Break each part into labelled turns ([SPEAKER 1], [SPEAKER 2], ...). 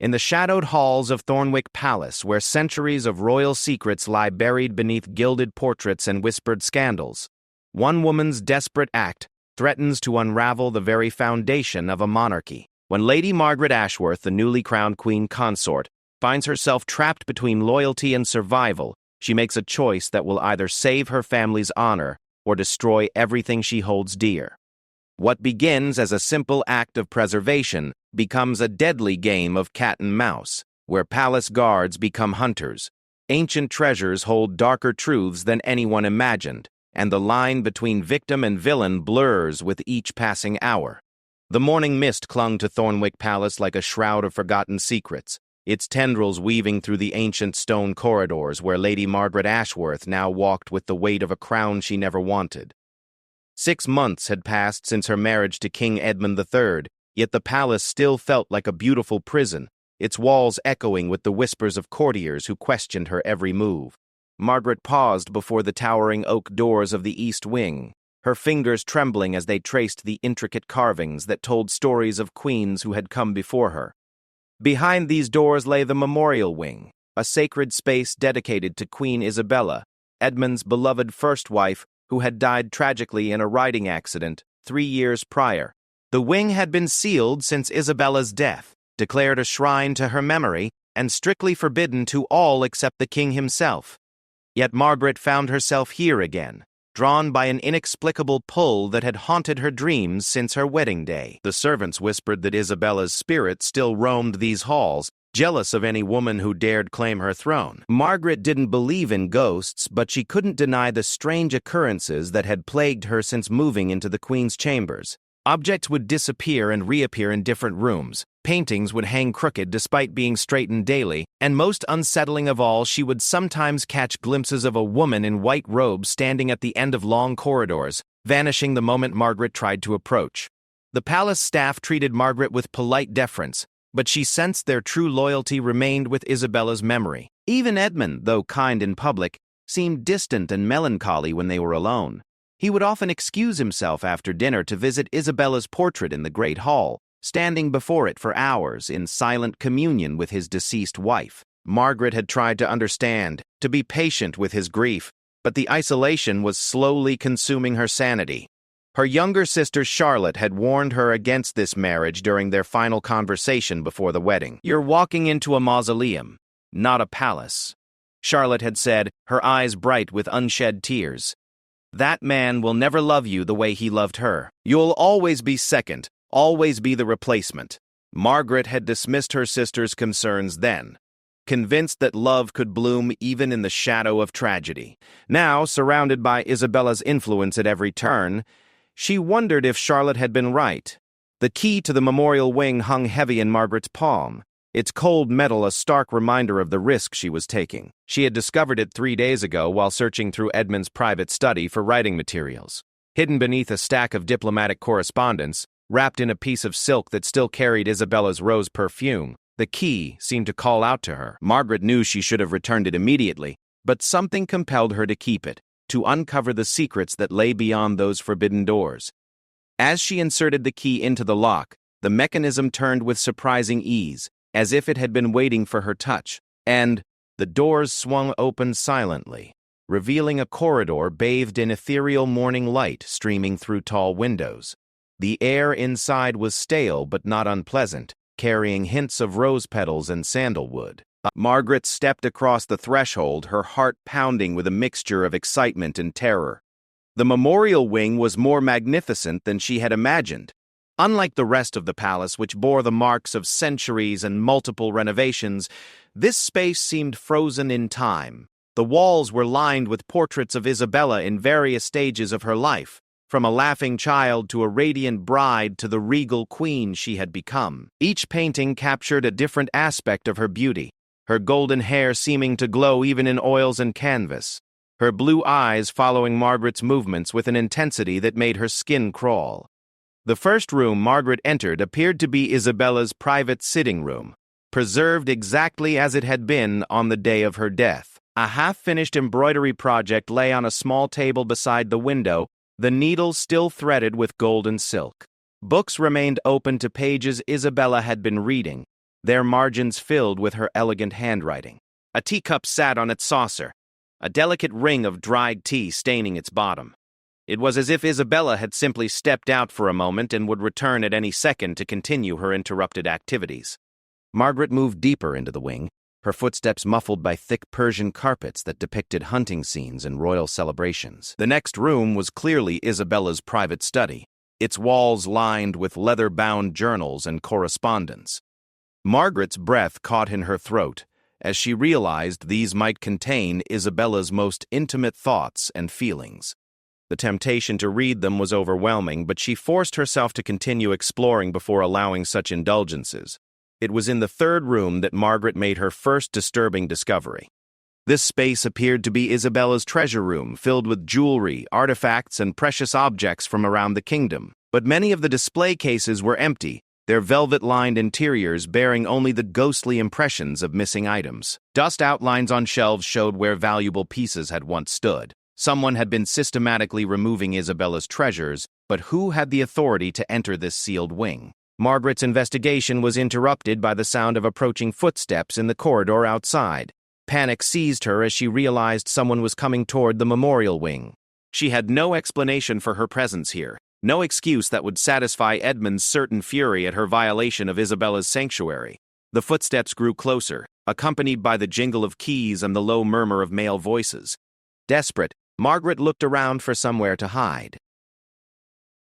[SPEAKER 1] In the shadowed halls of Thornwick Palace, where centuries of royal secrets lie buried beneath gilded portraits and whispered scandals, one woman's desperate act threatens to unravel the very foundation of a monarchy. When Lady Margaret Ashworth, the newly crowned queen consort, finds herself trapped between loyalty and survival, she makes a choice that will either save her family's honor or destroy everything she holds dear. What begins as a simple act of preservation becomes a deadly game of cat and mouse, where palace guards become hunters. Ancient treasures hold darker truths than anyone imagined, and the line between victim and villain blurs with each passing hour. The morning mist clung to Thornwick Palace like a shroud of forgotten secrets, its tendrils weaving through the ancient stone corridors where Lady Margaret Ashworth now walked with the weight of a crown she never wanted. 6 months had passed since her marriage to King Edmund III, yet the palace still felt like a beautiful prison, its walls echoing with the whispers of courtiers who questioned her every move. Margaret paused before the towering oak doors of the East Wing, her fingers trembling as they traced the intricate carvings that told stories of queens who had come before her. Behind these doors lay the Memorial Wing, a sacred space dedicated to Queen Isabella, Edmund's beloved first wife, who had died tragically in a riding accident 3 years prior. The wing had been sealed since Isabella's death, declared a shrine to her memory, and strictly forbidden to all except the king himself. Yet Margaret found herself here again, drawn by an inexplicable pull that had haunted her dreams since her wedding day. The servants whispered that Isabella's spirit still roamed these halls, jealous of any woman who dared claim her throne. Margaret didn't believe in ghosts, but she couldn't deny the strange occurrences that had plagued her since moving into the Queen's chambers. Objects would disappear and reappear in different rooms. Paintings would hang crooked despite being straightened daily, and most unsettling of all, she would sometimes catch glimpses of a woman in white robes standing at the end of long corridors, vanishing the moment Margaret tried to approach. The palace staff treated Margaret with polite deference, but she sensed their true loyalty remained with Isabella's memory. Even Edmund, though kind in public, seemed distant and melancholy when they were alone. He would often excuse himself after dinner to visit Isabella's portrait in the Great Hall, standing before it for hours in silent communion with his deceased wife. Margaret had tried to understand, to be patient with his grief, but the isolation was slowly consuming her sanity. Her younger sister Charlotte had warned her against this marriage during their final conversation before the wedding. "You're walking into a mausoleum, not a palace," Charlotte had said, her eyes bright with unshed tears. "That man will never love you the way he loved her. You'll always be second, always be the replacement." Margaret had dismissed her sister's concerns then, convinced that love could bloom even in the shadow of tragedy. Now, surrounded by Isabella's influence at every turn, she wondered if Charlotte had been right. The key to the Memorial Wing hung heavy in Margaret's palm, its cold metal a stark reminder of the risk she was taking. She had discovered it 3 days ago while searching through Edmund's private study for writing materials. Hidden beneath a stack of diplomatic correspondence, wrapped in a piece of silk that still carried Isabella's rose perfume, the key seemed to call out to her. Margaret knew she should have returned it immediately, but something compelled her to keep it, to uncover the secrets that lay beyond those forbidden doors. As she inserted the key into the lock, the mechanism turned with surprising ease, as if it had been waiting for her touch, and the doors swung open silently, revealing a corridor bathed in ethereal morning light streaming through tall windows. The air inside was stale but not unpleasant, carrying hints of rose petals and sandalwood. Margaret stepped across the threshold, her heart pounding with a mixture of excitement and terror. The Memorial Wing was more magnificent than she had imagined. Unlike the rest of the palace, which bore the marks of centuries and multiple renovations, this space seemed frozen in time. The walls were lined with portraits of Isabella in various stages of her life, from a laughing child to a radiant bride to the regal queen she had become. Each painting captured a different aspect of her beauty, her golden hair seeming to glow even in oils and canvas, her blue eyes following Margaret's movements with an intensity that made her skin crawl. The first room Margaret entered appeared to be Isabella's private sitting room, preserved exactly as it had been on the day of her death. A half-finished embroidery project lay on a small table beside the window, the needle still threaded with golden silk. Books remained open to pages Isabella had been reading, their margins filled with her elegant handwriting. A teacup sat on its saucer, a delicate ring of dried tea staining its bottom. It was as if Isabella had simply stepped out for a moment and would return at any second to continue her interrupted activities. Margaret moved deeper into the wing, her footsteps muffled by thick Persian carpets that depicted hunting scenes and royal celebrations. The next room was clearly Isabella's private study, its walls lined with leather-bound journals and correspondence. Margaret's breath caught in her throat as she realized these might contain Isabella's most intimate thoughts and feelings. The temptation to read them was overwhelming, but she forced herself to continue exploring before allowing such indulgences. It was in the third room that Margaret made her first disturbing discovery. This space appeared to be Isabella's treasure room, filled with jewelry, artifacts, and precious objects from around the kingdom. But many of the display cases were empty, their velvet-lined interiors bearing only the ghostly impressions of missing items. Dust outlines on shelves showed where valuable pieces had once stood. Someone had been systematically removing Isabella's treasures, but who had the authority to enter this sealed wing? Margaret's investigation was interrupted by the sound of approaching footsteps in the corridor outside. Panic seized her as she realized someone was coming toward the memorial wing. She had no explanation for her presence here, no excuse that would satisfy Edmund's certain fury at her violation of Isabella's sanctuary. The footsteps grew closer, accompanied by the jingle of keys and the low murmur of male voices. Desperate, Margaret looked around for somewhere to hide.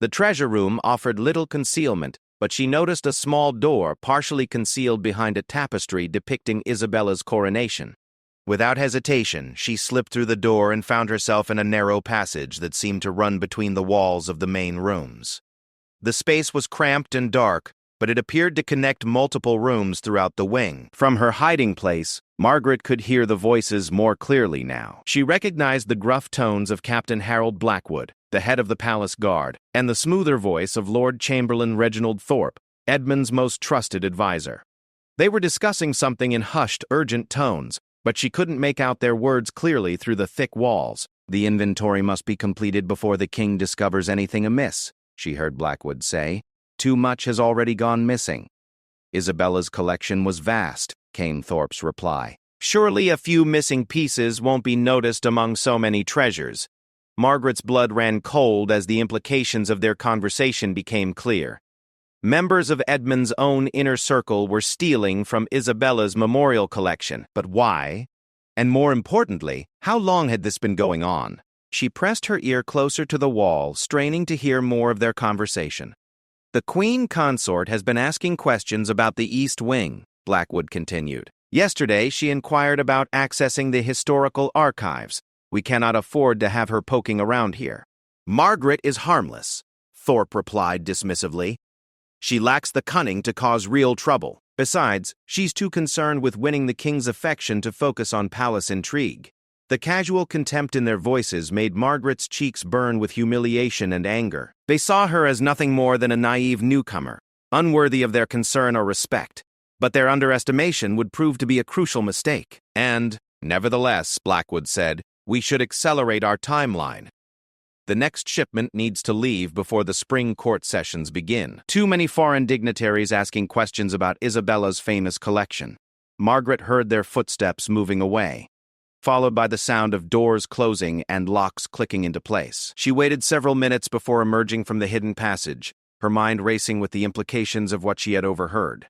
[SPEAKER 1] The treasure room offered little concealment, but she noticed a small door partially concealed behind a tapestry depicting Isabella's coronation. Without hesitation, she slipped through the door and found herself in a narrow passage that seemed to run between the walls of the main rooms. The space was cramped and dark, but it appeared to connect multiple rooms throughout the wing. From her hiding place, Margaret could hear the voices more clearly now. She recognized the gruff tones of Captain Harold Blackwood, the head of the palace guard, and the smoother voice of Lord Chamberlain Reginald Thorpe, Edmund's most trusted advisor. They were discussing something in hushed, urgent tones, but she couldn't make out their words clearly through the thick walls. "The inventory must be completed before the king discovers anything amiss," she heard Blackwood say. "Too much has already gone missing." Isabella's collection was vast, came Thorpe's reply. "Surely a few missing pieces won't be noticed among so many treasures." Margaret's blood ran cold as the implications of their conversation became clear. Members of Edmund's own inner circle were stealing from Isabella's memorial collection. But why? And more importantly, how long had this been going on? She pressed her ear closer to the wall, straining to hear more of their conversation. "The Queen Consort has been asking questions about the East Wing," Blackwood continued. "Yesterday, she inquired about accessing the historical archives. We cannot afford to have her poking around here." "Margaret is harmless," Thorpe replied dismissively. "She lacks the cunning to cause real trouble. Besides, she's too concerned with winning the king's affection to focus on palace intrigue." The casual contempt in their voices made Margaret's cheeks burn with humiliation and anger. They saw her as nothing more than a naive newcomer, unworthy of their concern or respect. But their underestimation would prove to be a crucial mistake. "And, nevertheless," Blackwood said, "we should accelerate our timeline. The next shipment needs to leave before the spring court sessions begin. Too many foreign dignitaries asking questions about Isabella's famous collection." Margaret heard their footsteps moving away, followed by the sound of doors closing and locks clicking into place. She waited several minutes before emerging from the hidden passage, her mind racing with the implications of what she had overheard.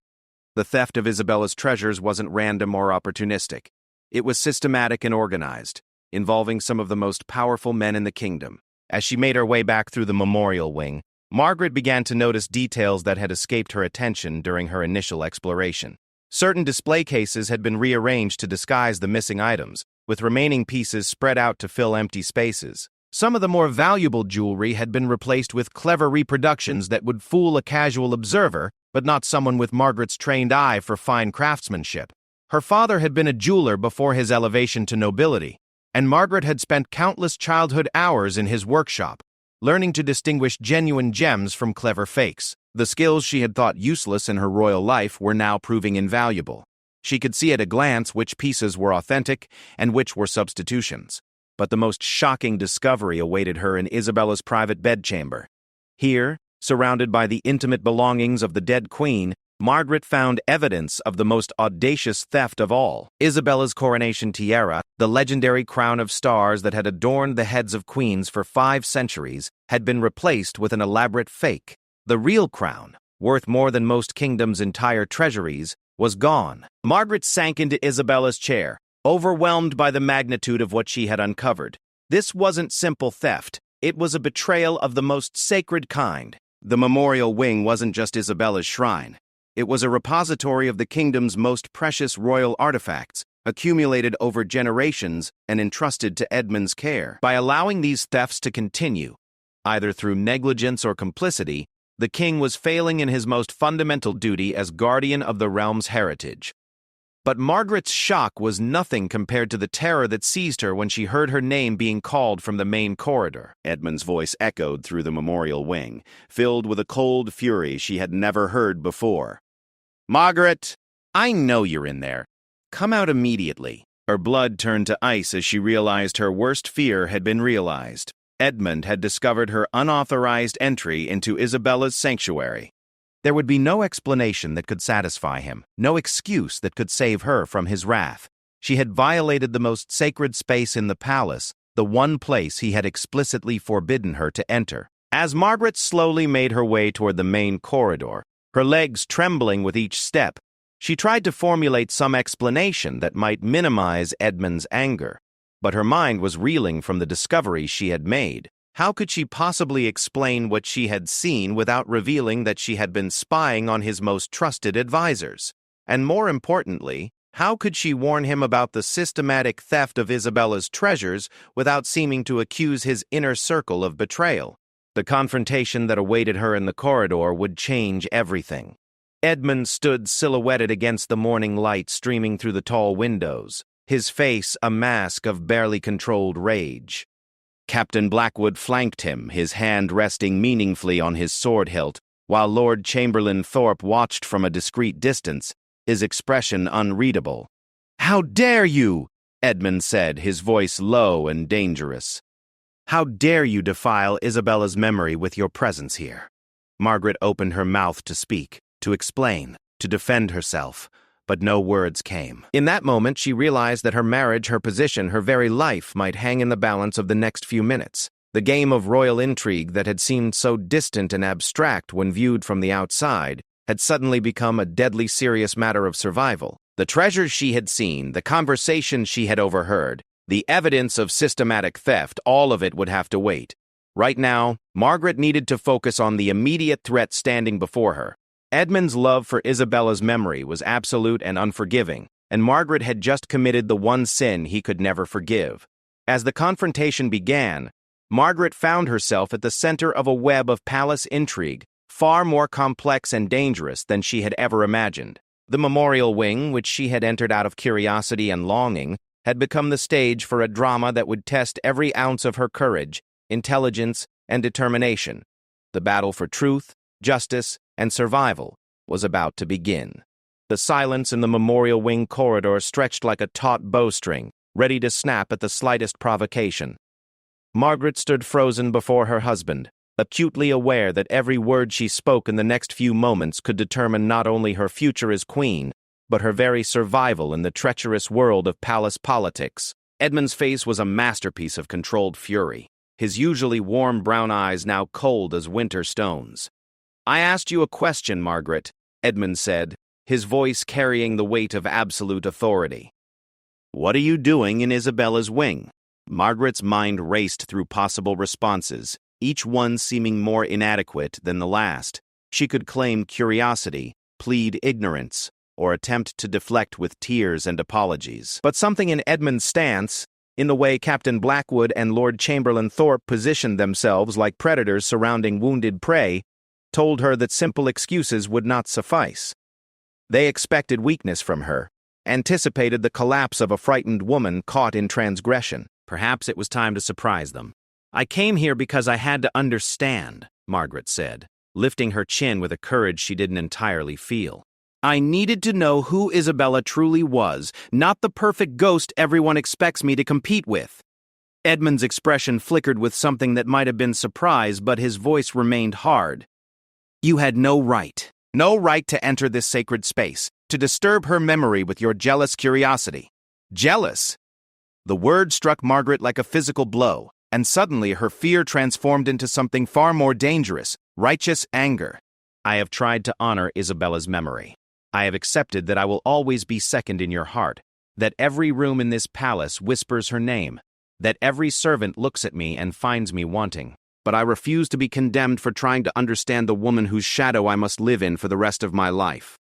[SPEAKER 1] The theft of Isabella's treasures wasn't random or opportunistic. It was systematic and organized, involving some of the most powerful men in the kingdom. As she made her way back through the memorial wing, Margaret began to notice details that had escaped her attention during her initial exploration. Certain display cases had been rearranged to disguise the missing items, with remaining pieces spread out to fill empty spaces. Some of the more valuable jewelry had been replaced with clever reproductions that would fool a casual observer, but not someone with Margaret's trained eye for fine craftsmanship. Her father had been a jeweler before his elevation to nobility, and Margaret had spent countless childhood hours in his workshop, learning to distinguish genuine gems from clever fakes. The skills she had thought useless in her royal life were now proving invaluable. She could see at a glance which pieces were authentic and which were substitutions. But the most shocking discovery awaited her in Isabella's private bedchamber. Here, surrounded by the intimate belongings of the dead queen, Margaret found evidence of the most audacious theft of all. Isabella's coronation tiara, the legendary crown of stars that had adorned the heads of queens for 5 centuries, had been replaced with an elaborate fake. The real crown, worth more than most kingdoms' entire treasuries, was gone. Margaret sank into Isabella's chair, overwhelmed by the magnitude of what she had uncovered. This wasn't simple theft. It was a betrayal of the most sacred kind. The memorial wing wasn't just Isabella's shrine. It was a repository of the kingdom's most precious royal artifacts, accumulated over generations and entrusted to Edmund's care. By allowing these thefts to continue, either through negligence or complicity, the king was failing in his most fundamental duty as guardian of the realm's heritage. But Margaret's shock was nothing compared to the terror that seized her when she heard her name being called from the main corridor. Edmund's voice echoed through the memorial wing, filled with a cold fury she had never heard before. "Margaret, I know you're in there. Come out immediately." Her blood turned to ice as she realized her worst fear had been realized. Edmund had discovered her unauthorized entry into Isabella's sanctuary. There would be no explanation that could satisfy him, no excuse that could save her from his wrath. She had violated the most sacred space in the palace, the one place he had explicitly forbidden her to enter. As Margaret slowly made her way toward the main corridor, her legs trembling with each step, she tried to formulate some explanation that might minimize Edmund's anger. But her mind was reeling from the discovery she had made. How could she possibly explain what she had seen without revealing that she had been spying on his most trusted advisors? And more importantly, how could she warn him about the systematic theft of Isabella's treasures without seeming to accuse his inner circle of betrayal? The confrontation that awaited her in the corridor would change everything. Edmund stood silhouetted against the morning light streaming through the tall windows, his face a mask of barely controlled rage. Captain Blackwood flanked him, his hand resting meaningfully on his sword hilt, while Lord Chamberlain Thorpe watched from a discreet distance, his expression unreadable. "How dare you?" Edmund said, his voice low and dangerous. "How dare you defile Isabella's memory with your presence here?" Margaret opened her mouth to speak, to explain, to defend herself, but no words came. In that moment, she realized that her marriage, her position, her very life might hang in the balance of the next few minutes. The game of royal intrigue that had seemed so distant and abstract when viewed from the outside had suddenly become a deadly serious matter of survival. The treasures she had seen, the conversations she had overheard, the evidence of systematic theft, all of it would have to wait. Right now, Margaret needed to focus on the immediate threat standing before her. Edmund's love for Isabella's memory was absolute and unforgiving, and Margaret had just committed the one sin he could never forgive. As the confrontation began, Margaret found herself at the center of a web of palace intrigue, far more complex and dangerous than she had ever imagined. The memorial wing, which she had entered out of curiosity and longing, had become the stage for a drama that would test every ounce of her courage, intelligence, and determination. The battle for truth, justice, and survival was about to begin. The silence in the memorial wing corridor stretched like a taut bowstring, ready to snap at the slightest provocation. Margaret stood frozen before her husband, acutely aware that every word she spoke in the next few moments could determine not only her future as queen, but her very survival in the treacherous world of palace politics. Edmund's face was a masterpiece of controlled fury, his usually warm brown eyes now cold as winter stones. "I asked you a question, Margaret," Edmund said, his voice carrying the weight of absolute authority. "What are you doing in Isabella's wing?" Margaret's mind raced through possible responses, each one seeming more inadequate than the last. She could claim curiosity, plead ignorance, or attempt to deflect with tears and apologies. But something in Edmund's stance, in the way Captain Blackwood and Lord Chamberlain Thorpe positioned themselves like predators surrounding wounded prey, told her that simple excuses would not suffice. They expected weakness from her, anticipated the collapse of a frightened woman caught in transgression. Perhaps it was time to surprise them. "I came here because I had to understand," Margaret said, lifting her chin with a courage she didn't entirely feel. "I needed to know who Isabella truly was, not the perfect ghost everyone expects me to compete with." Edmund's expression flickered with something that might have been surprise, but his voice remained hard. "You had no right," No right to enter this sacred space, to disturb her memory with your jealous curiosity. Jealous? The word struck Margaret like a physical blow, and suddenly her fear transformed into something far more dangerous, righteous anger. I have tried to honor Isabella's memory. I have accepted that I will always be second in your heart, that every room in this palace whispers her name, that every servant looks at me and finds me wanting. But I refuse to be condemned for trying to understand the woman whose shadow I must live in for the rest of my life.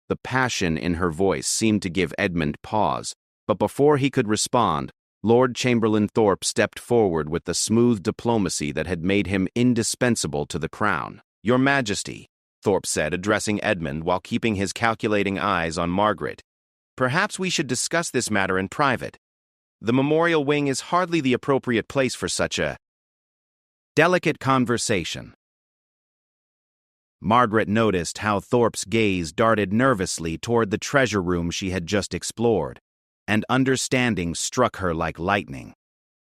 [SPEAKER 1] The passion in her voice seemed to give Edmund pause, but before he could respond, Lord Chamberlain Thorpe stepped forward with the smooth diplomacy that had made him indispensable to the crown. "Your Majesty," Thorpe said, addressing Edmund while keeping his calculating eyes on Margaret. "Perhaps we should discuss this matter in private. The memorial wing is hardly the appropriate place for such a delicate conversation." Margaret noticed how Thorpe's gaze darted nervously toward the treasure room she had just explored, and understanding struck her like lightning.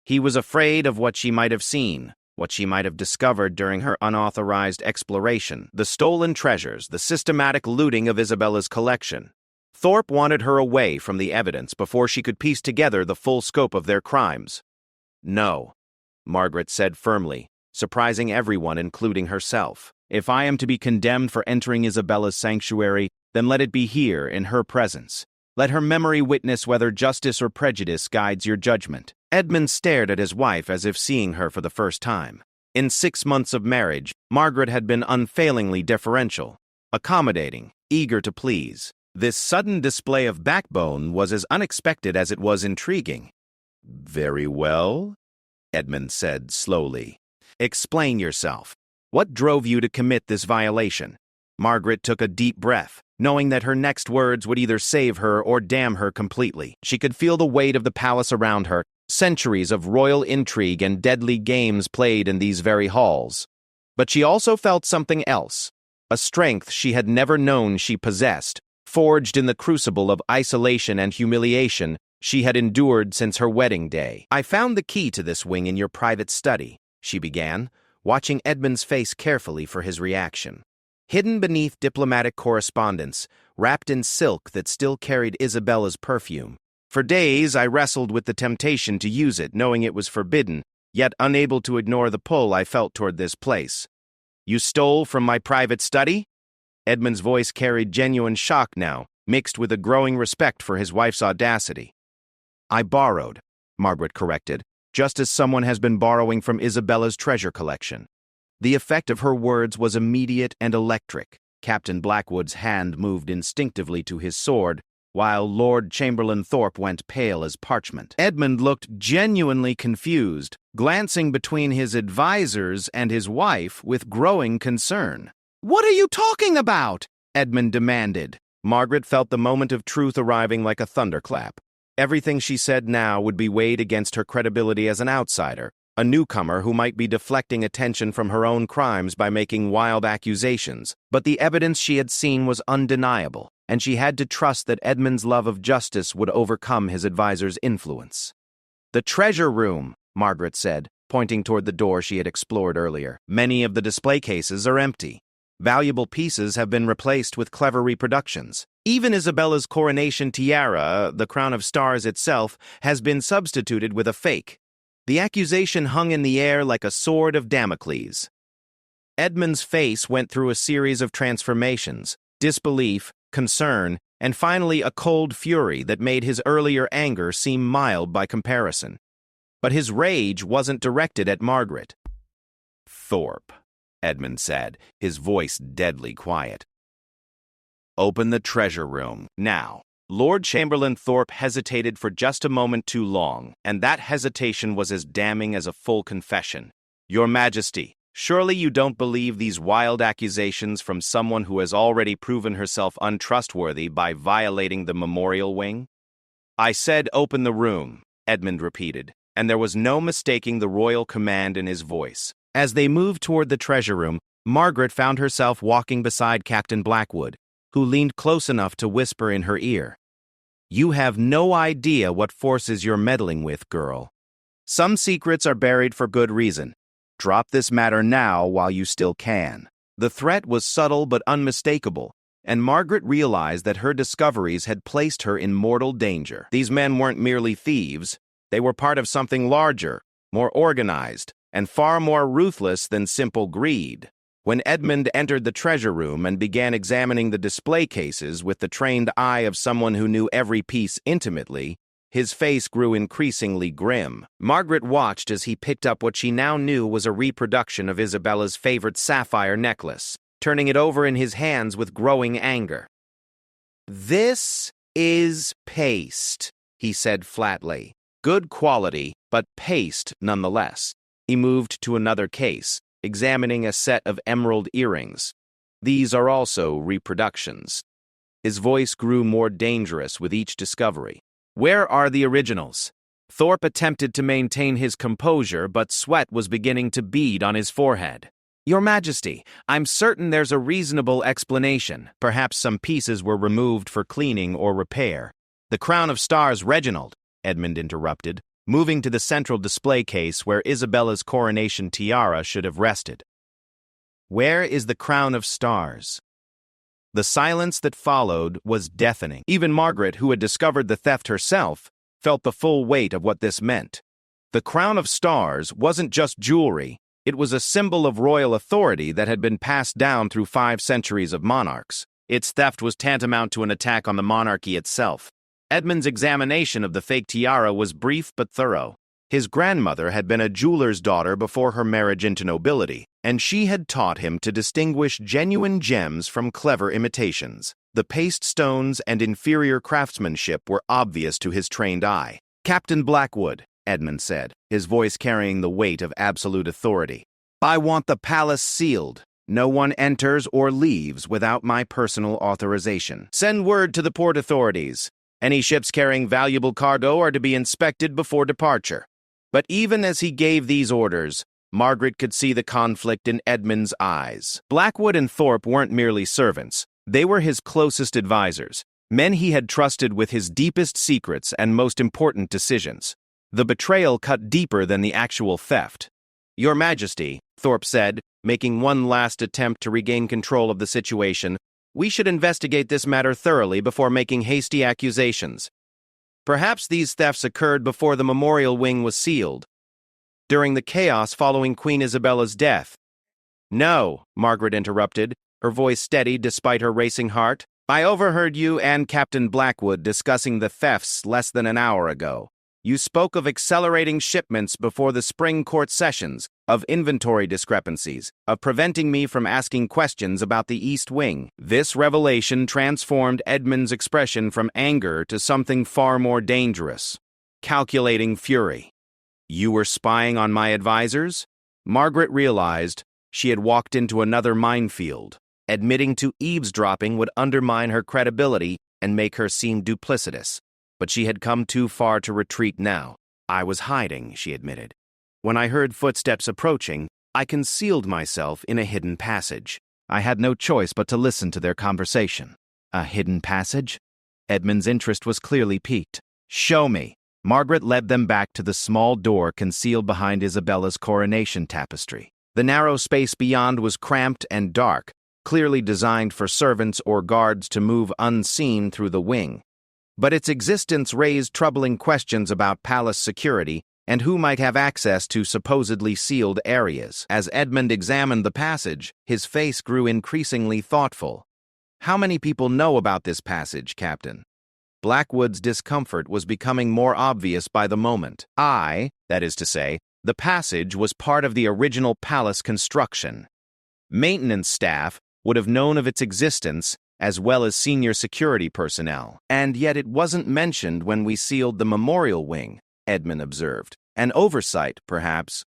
[SPEAKER 1] He was afraid of what she might have seen, what she might have discovered during her unauthorized exploration, the stolen treasures, the systematic looting of Isabella's collection. Thorpe wanted her away from the evidence before she could piece together the full scope of their crimes. "No," Margaret said firmly, surprising everyone, including herself. "If I am to be condemned for entering Isabella's sanctuary, then let it be here, in her presence. Let her memory witness whether justice or prejudice guides your judgment." Edmund stared at his wife as if seeing her for the first time. In 6 months of marriage, Margaret had been unfailingly deferential, accommodating, eager to please. This sudden display of backbone was as unexpected as it was intriguing. "Very well," Edmund said slowly. "Explain yourself. What drove you to commit this violation?" Margaret took a deep breath, knowing that her next words would either save her or damn her completely. She could feel the weight of the palace around her, centuries of royal intrigue and deadly games played in these very halls. But she also felt something else, a strength she had never known she possessed, forged in the crucible of isolation and humiliation she had endured since her wedding day. "I found the key to this wing in your private study," she began, watching Edmund's face carefully for his reaction. Hidden beneath diplomatic correspondence, wrapped in silk that still carried Isabella's perfume. For days I wrestled with the temptation to use it, knowing it was forbidden, yet unable to ignore the pull I felt toward this place. "You stole from my private study?" Edmund's voice carried genuine shock now, mixed with a growing respect for his wife's audacity. "I borrowed," Margaret corrected, "just as someone has been borrowing from Isabella's treasure collection." The effect of her words was immediate and electric. Captain Blackwood's hand moved instinctively to his sword, while Lord Chamberlain Thorpe went pale as parchment. Edmund looked genuinely confused, glancing between his advisors and his wife with growing concern. "What are you talking about?" Edmund demanded. Margaret felt the moment of truth arriving like a thunderclap. Everything she said now would be weighed against her credibility as an outsider, a newcomer who might be deflecting attention from her own crimes by making wild accusations. But the evidence she had seen was undeniable, and she had to trust that Edmund's love of justice would overcome his advisor's influence. "The treasure room," Margaret said, pointing toward the door she had explored earlier. "Many of the display cases are empty. Valuable pieces have been replaced with clever reproductions. Even Isabella's coronation tiara, the crown of stars itself, has been substituted with a fake. The accusation hung in the air like a sword of Damocles." Edmund's face went through a series of transformations: disbelief, concern, and finally a cold fury that made his earlier anger seem mild by comparison. But his rage wasn't directed at Margaret. "Thorpe," Edmund said, his voice deadly quiet. "Open the treasure room, now." Lord Chamberlain Thorpe hesitated for just a moment too long, and that hesitation was as damning as a full confession. "Your Majesty, surely you don't believe these wild accusations from someone who has already proven herself untrustworthy by violating the memorial wing?" "I said open the room," Edmund repeated, and there was no mistaking the royal command in his voice. As they moved toward the treasure room, Margaret found herself walking beside Captain Blackwood, who leaned close enough to whisper in her ear, "You have no idea what forces you're meddling with, girl. Some secrets are buried for good reason. Drop this matter now while you still can." The threat was subtle but unmistakable, and Margaret realized that her discoveries had placed her in mortal danger. These men weren't merely thieves. They were part of something larger, more organized, and far more ruthless than simple greed. When Edmund entered the treasure room and began examining the display cases with the trained eye of someone who knew every piece intimately, his face grew increasingly grim. Margaret watched as he picked up what she now knew was a reproduction of Isabella's favorite sapphire necklace, turning it over in his hands with growing anger. "This is paste," he said flatly. "Good quality, but paste nonetheless." He moved to another case, examining a set of emerald earrings. "These are also reproductions." His voice grew more dangerous with each discovery. "Where are the originals?" Thorpe attempted to maintain his composure, but sweat was beginning to bead on his forehead. "Your Majesty, I'm certain there's a reasonable explanation. Perhaps some pieces were removed for cleaning or repair." "The crown of stars, Reginald," Edmund interrupted, moving to the central display case where Isabella's coronation tiara should have rested. "Where is the crown of stars?" The silence that followed was deafening. Even Margaret, who had discovered the theft herself, felt the full weight of what this meant. The crown of stars wasn't just jewelry. It was a symbol of royal authority that had been passed down through 5 centuries of monarchs. Its theft was tantamount to an attack on the monarchy itself. Edmund's examination of the fake tiara was brief but thorough. His grandmother had been a jeweler's daughter before her marriage into nobility, and she had taught him to distinguish genuine gems from clever imitations. The paste stones and inferior craftsmanship were obvious to his trained eye. "Captain Blackwood," Edmund said, his voice carrying the weight of absolute authority, "I want the palace sealed. No one enters or leaves without my personal authorization. Send word to the port authorities. Any ships carrying valuable cargo are to be inspected before departure." But even as he gave these orders, Margaret could see the conflict in Edmund's eyes. Blackwood and Thorpe weren't merely servants. They were his closest advisors, men he had trusted with his deepest secrets and most important decisions. The betrayal cut deeper than the actual theft. "Your Majesty," Thorpe said, making one last attempt to regain control of the situation, "we should investigate this matter thoroughly before making hasty accusations. Perhaps these thefts occurred before the memorial wing was sealed, during the chaos following Queen Isabella's death." "No," Margaret interrupted, her voice steady despite her racing heart. "I overheard you and Captain Blackwood discussing the thefts less than an hour ago. You spoke of accelerating shipments before the spring court sessions, of inventory discrepancies, of preventing me from asking questions about the East Wing." This revelation transformed Edmund's expression from anger to something far more dangerous: calculating fury. "You were spying on my advisors?" Margaret realized she had walked into another minefield. Admitting to eavesdropping would undermine her credibility and make her seem duplicitous. But she had come too far to retreat now. "I was hiding," she admitted. "When I heard footsteps approaching, I concealed myself in a hidden passage. I had no choice but to listen to their conversation." "A hidden passage?" Edmund's interest was clearly piqued. "Show me." Margaret led them back to the small door concealed behind Isabella's coronation tapestry. The narrow space beyond was cramped and dark, clearly designed for servants or guards to move unseen through the wing. But its existence raised troubling questions about palace security and who might have access to supposedly sealed areas. As Edmund examined the passage, his face grew increasingly thoughtful. "How many people know about this passage, Captain?" Blackwood's discomfort was becoming more obvious by the moment. That is to say, the passage was part of the original palace construction. Maintenance staff would have known of its existence, as well as senior security personnel. "And yet it wasn't mentioned when we sealed the memorial wing," Edmund observed. "An oversight, perhaps."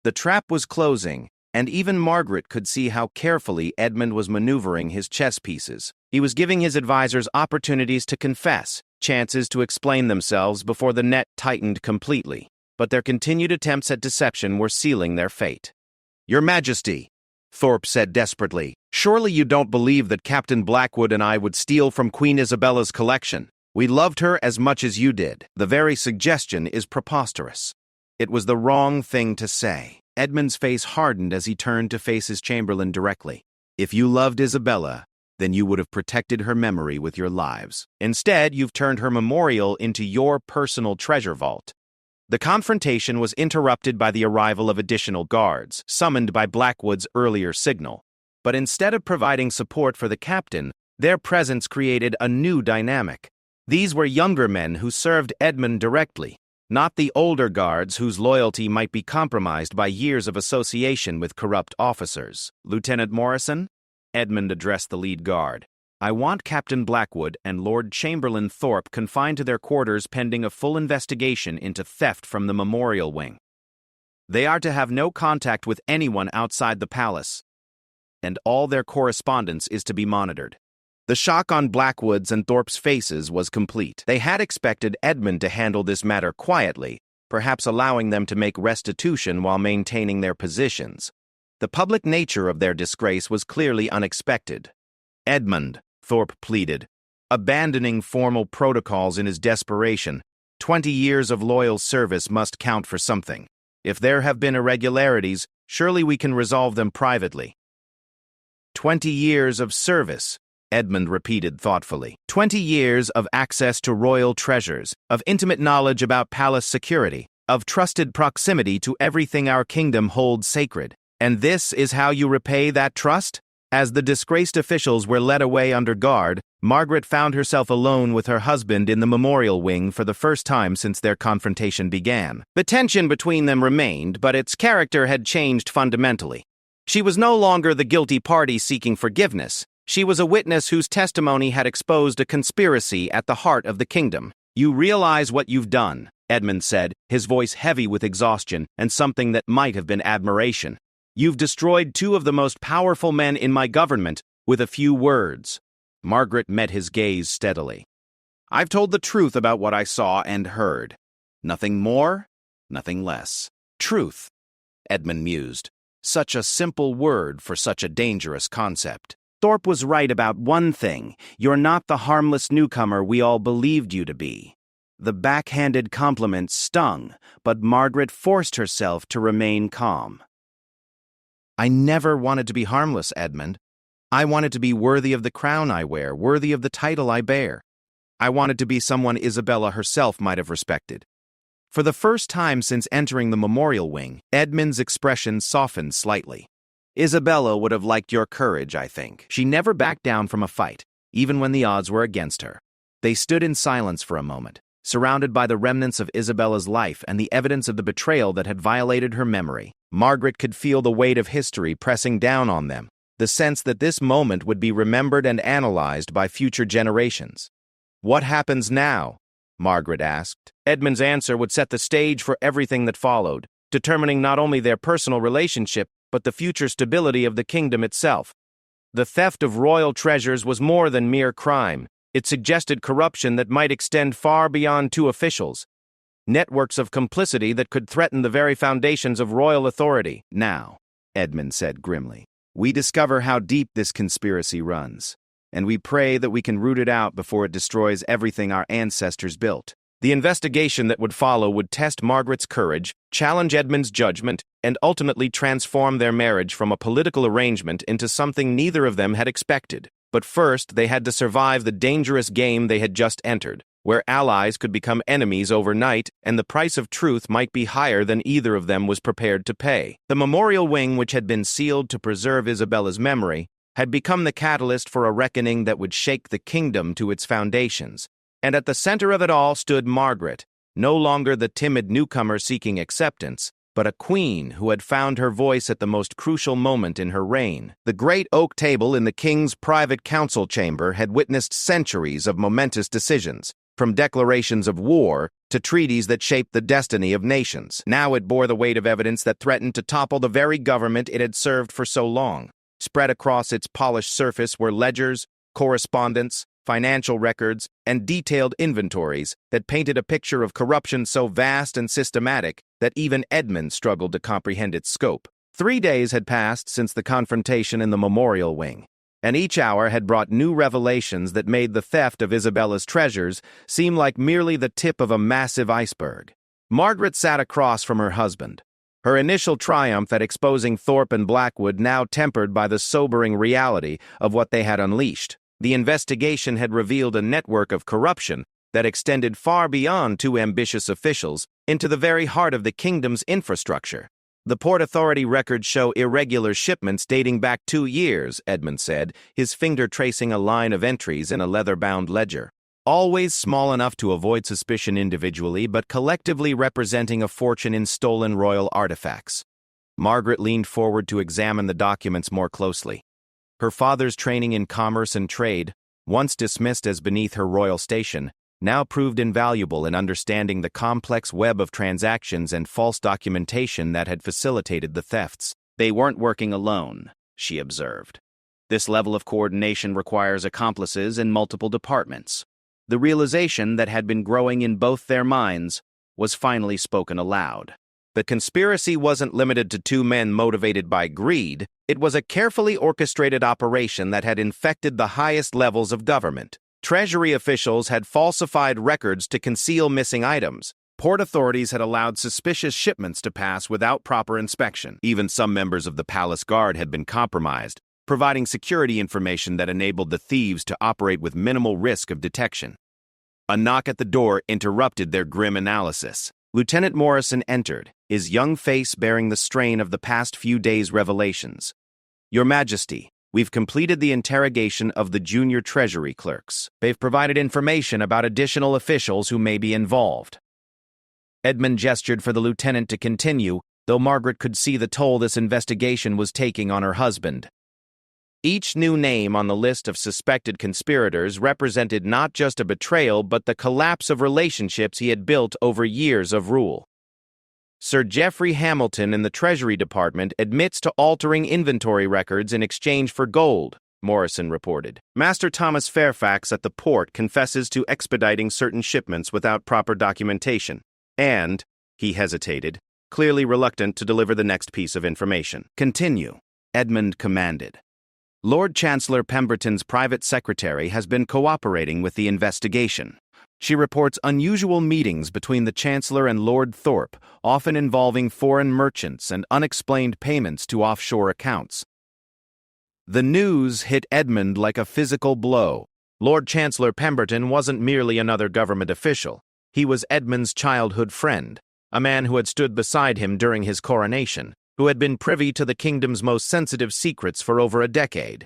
[SPEAKER 1] The trap was closing, and even Margaret could see how carefully Edmund was maneuvering his chess pieces. He was giving his advisors opportunities to confess, chances to explain themselves before the net tightened completely. But their continued attempts at deception were sealing their fate. "Your Majesty," Thorpe said desperately, "surely you don't believe that Captain Blackwood and I would steal from Queen Isabella's collection? We loved her as much as you did. The very suggestion is preposterous." It was the wrong thing to say. Edmund's face hardened as he turned to face his chamberlain directly. If you loved Isabella, then you would have protected her memory with your lives. Instead, you've turned her memorial into your personal treasure vault. The confrontation was interrupted by the arrival of additional guards, summoned by Blackwood's earlier signal. But instead of providing support for the captain, their presence created a new dynamic. These were younger men who served Edmund directly, not the older guards whose loyalty might be compromised by years of association with corrupt officers. Lieutenant Morrison? Edmund addressed the lead guard. I want Captain Blackwood and Lord Chamberlain Thorpe confined to their quarters pending a full investigation into theft from the memorial wing. They are to have no contact with anyone outside the palace, and all their correspondence is to be monitored. The shock on Blackwood's and Thorpe's faces was complete. They had expected Edmund to handle this matter quietly, perhaps allowing them to make restitution while maintaining their positions. The public nature of their disgrace was clearly unexpected. Edmund, Thorpe pleaded, abandoning formal protocols in his desperation. 20 years of loyal service must count for something. If there have been irregularities, surely we can resolve them privately. 20 years of service, Edmund repeated thoughtfully. 20 years of access to royal treasures, of intimate knowledge about palace security, of trusted proximity to everything our kingdom holds sacred. And this is how you repay that trust? As the disgraced officials were led away under guard, Margaret found herself alone with her husband in the memorial wing for the first time since their confrontation began. The tension between them remained, but its character had changed fundamentally. She was no longer the guilty party seeking forgiveness. She was a witness whose testimony had exposed a conspiracy at the heart of the kingdom. You realize what you've done, Edmund said, his voice heavy with exhaustion and something that might have been admiration. You've destroyed two of the most powerful men in my government with a few words. Margaret met his gaze steadily. I've told the truth about what I saw and heard. Nothing more, nothing less. Truth, Edmund mused. Such a simple word for such a dangerous concept. Thorpe was right about one thing. You're not the harmless newcomer we all believed you to be. The backhanded compliment stung, but Margaret forced herself to remain calm. I never wanted to be harmless, Edmund. I wanted to be worthy of the crown I wear, worthy of the title I bear. I wanted to be someone Isabella herself might have respected. For the first time since entering the memorial wing, Edmund's expression softened slightly. Isabella would have liked your courage, I think. She never backed down from a fight, even when the odds were against her. They stood in silence for a moment, surrounded by the remnants of Isabella's life and the evidence of the betrayal that had violated her memory. Margaret could feel the weight of history pressing down on them, the sense that this moment would be remembered and analyzed by future generations. What happens now? Margaret asked. Edmund's answer would set the stage for everything that followed, determining not only their personal relationship, but the future stability of the kingdom itself. The theft of royal treasures was more than mere crime. It suggested corruption that might extend far beyond two officials. Networks of complicity that could threaten the very foundations of royal authority. Now, Edmund said grimly, we discover how deep this conspiracy runs, and we pray that we can root it out before it destroys everything our ancestors built. The investigation that would follow would test Margaret's courage, challenge Edmund's judgment, and ultimately transform their marriage from a political arrangement into something neither of them had expected. But first, they had to survive the dangerous game they had just entered, where allies could become enemies overnight, and the price of truth might be higher than either of them was prepared to pay. The memorial wing, which had been sealed to preserve Isabella's memory, had become the catalyst for a reckoning that would shake the kingdom to its foundations. And at the center of it all stood Margaret, no longer the timid newcomer seeking acceptance, but a queen who had found her voice at the most crucial moment in her reign. The great oak table in the king's private council chamber had witnessed centuries of momentous decisions, from declarations of war to treaties that shaped the destiny of nations. Now it bore the weight of evidence that threatened to topple the very government it had served for so long. Spread across its polished surface were ledgers, correspondence, financial records, and detailed inventories that painted a picture of corruption so vast and systematic that even Edmund struggled to comprehend its scope. 3 days had passed since the confrontation in the memorial wing, and each hour had brought new revelations that made the theft of Isabella's treasures seem like merely the tip of a massive iceberg. Margaret sat across from her husband, Her initial triumph at exposing Thorpe and Blackwood now tempered by the sobering reality of what they had unleashed. The investigation had revealed a network of corruption that extended far beyond two ambitious officials into the very heart of the kingdom's infrastructure. The Port Authority records show irregular shipments dating back 2 years, Edmund said, his finger tracing a line of entries in a leather-bound ledger. Always small enough to avoid suspicion individually, but collectively representing a fortune in stolen royal artifacts. Margaret leaned forward to examine the documents more closely. Her father's training in commerce and trade, once dismissed as beneath her royal station, now proved invaluable in understanding the complex web of transactions and false documentation that had facilitated the thefts. They weren't working alone, she observed. This level of coordination requires accomplices in multiple departments. The realization that had been growing in both their minds was finally spoken aloud. The conspiracy wasn't limited to two men motivated by greed. It was a carefully orchestrated operation that had infected the highest levels of government. Treasury officials had falsified records to conceal missing items. Port authorities had allowed suspicious shipments to pass without proper inspection. Even some members of the palace guard had been compromised, providing security information that enabled the thieves to operate with minimal risk of detection. A knock at the door interrupted their grim analysis. Lieutenant Morrison entered, his young face bearing the strain of the past few days' revelations. "Your Majesty, we've completed the interrogation of the junior treasury clerks. They've provided information about additional officials who may be involved." Edmund gestured for the lieutenant to continue, though Margaret could see the toll this investigation was taking on her husband. Each new name on the list of suspected conspirators represented not just a betrayal but the collapse of relationships he had built over years of rule. Sir Geoffrey Hamilton in the Treasury Department admits to altering inventory records in exchange for gold, Morrison reported. Master Thomas Fairfax at the port confesses to expediting certain shipments without proper documentation, and, he hesitated, clearly reluctant to deliver the next piece of information. "Continue," Edmund commanded. "Lord Chancellor Pemberton's private secretary has been cooperating with the investigation. She reports unusual meetings between the Chancellor and Lord Thorpe, often involving foreign merchants and unexplained payments to offshore accounts." The news hit Edmund like a physical blow. Lord Chancellor Pemberton wasn't merely another government official. He was Edmund's childhood friend, a man who had stood beside him during his coronation, who had been privy to the kingdom's most sensitive secrets for over a decade.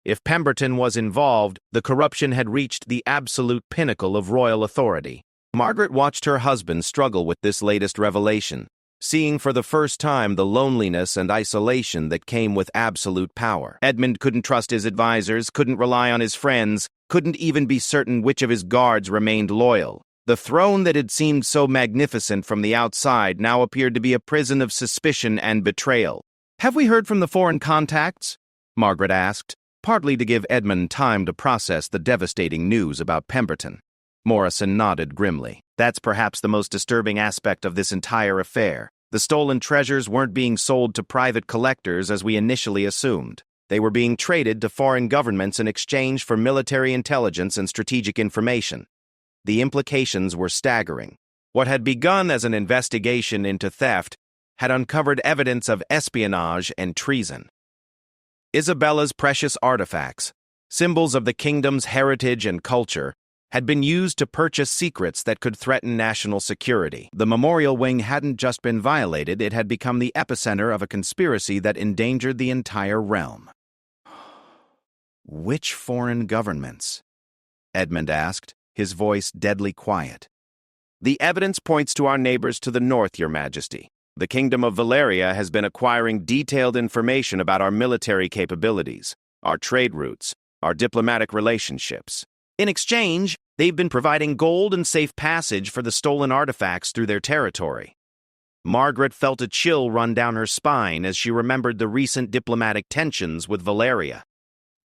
[SPEAKER 1] If Pemberton was involved, the corruption had reached the absolute pinnacle of royal authority. Margaret watched her husband struggle with this latest revelation, seeing for the first time the loneliness and isolation that came with absolute power. Edmund couldn't trust his advisors, couldn't rely on his friends, couldn't even be certain which of his guards remained loyal. The throne that had seemed so magnificent from the outside now appeared to be a prison of suspicion and betrayal. "Have we heard from the foreign contacts?" Margaret asked, partly to give Edmund time to process the devastating news about Pemberton. Morrison nodded grimly. "That's perhaps the most disturbing aspect of this entire affair. The stolen treasures weren't being sold to private collectors as we initially assumed. They were being traded to foreign governments in exchange for military intelligence and strategic information. The implications were staggering. What had begun as an investigation into theft had uncovered evidence of espionage and treason. Isabella's precious artifacts, symbols of the kingdom's heritage and culture, had been used to purchase secrets that could threaten national security. The memorial wing hadn't just been violated, it had become the epicenter of a conspiracy that endangered the entire realm. "Which foreign governments?" Edmund asked, his voice deadly quiet. "The evidence points to our neighbors to the north, Your Majesty. The Kingdom of Valeria has been acquiring detailed information about our military capabilities, our trade routes, our diplomatic relationships. In exchange, they've been providing gold and safe passage for the stolen artifacts through their territory." Margaret felt a chill run down her spine as she remembered the recent diplomatic tensions with Valeria.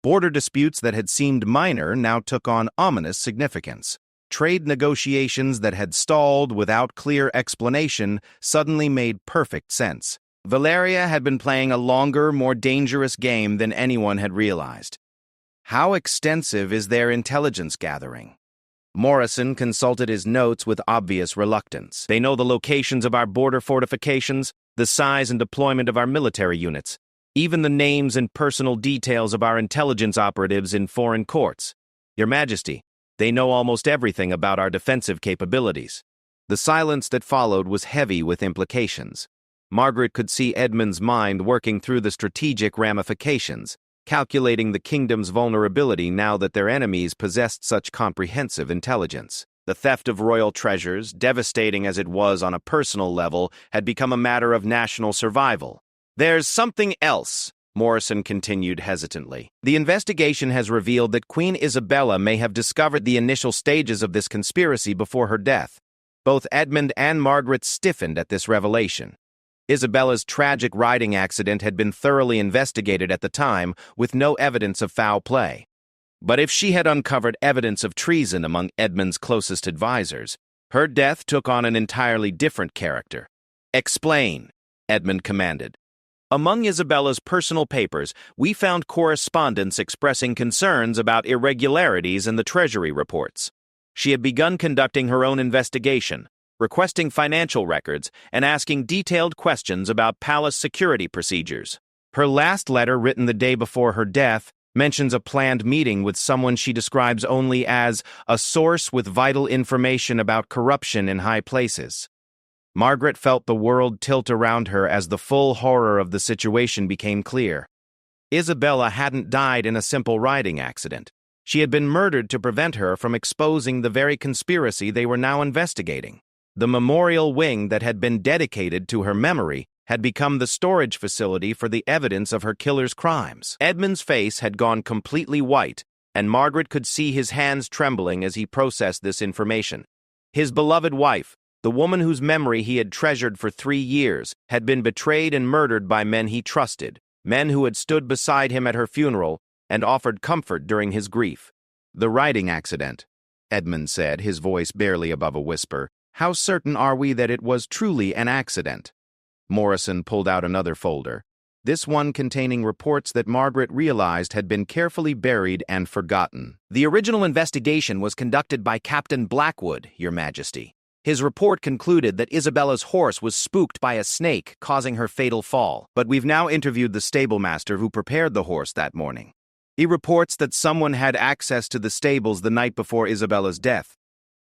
[SPEAKER 1] Border disputes that had seemed minor now took on ominous significance. Trade negotiations that had stalled without clear explanation suddenly made perfect sense. Valeria had been playing a longer, more dangerous game than anyone had realized. How extensive is their intelligence gathering? Morrison consulted his notes with obvious reluctance. "They know the locations of our border fortifications, the size and deployment of our military units, even the names and personal details of our intelligence operatives in foreign courts. Your Majesty, they know almost everything about our defensive capabilities." The silence that followed was heavy with implications. Margaret could see Edmund's mind working through the strategic ramifications, calculating the kingdom's vulnerability now that their enemies possessed such comprehensive intelligence. The theft of royal treasures, devastating as it was on a personal level, had become a matter of national survival. "There's something else," Morrison continued hesitantly. "The investigation has revealed that Queen Isabella may have discovered the initial stages of this conspiracy before her death." Both Edmund and Margaret stiffened at this revelation. Isabella's tragic riding accident had been thoroughly investigated at the time, with no evidence of foul play. But if she had uncovered evidence of treason among Edmund's closest advisors, her death took on an entirely different character. "Explain," Edmund commanded. "Among Isabella's personal papers, we found correspondence expressing concerns about irregularities in the Treasury reports. She had begun conducting her own investigation, requesting financial records, and asking detailed questions about palace security procedures. Her last letter, written the day before her death, mentions a planned meeting with someone she describes only as a source with vital information about corruption in high places." Margaret felt the world tilt around her as the full horror of the situation became clear. Isabella hadn't died in a simple riding accident. She had been murdered to prevent her from exposing the very conspiracy they were now investigating. The memorial wing that had been dedicated to her memory had become the storage facility for the evidence of her killer's crimes. Edmund's face had gone completely white, and Margaret could see his hands trembling as he processed this information. His beloved wife, the woman whose memory he had treasured for 3 years, had been betrayed and murdered by men he trusted, men who had stood beside him at her funeral and offered comfort during his grief. "The riding accident," Edmund said, his voice barely above a whisper. "How certain are we that it was truly an accident?" Morrison pulled out another folder, this one containing reports that Margaret realized had been carefully buried and forgotten. "The original investigation was conducted by Captain Blackwood, Your Majesty. His report concluded that Isabella's horse was spooked by a snake, causing her fatal fall. But we've now interviewed the stablemaster who prepared the horse that morning. He reports that someone had access to the stables the night before Isabella's death.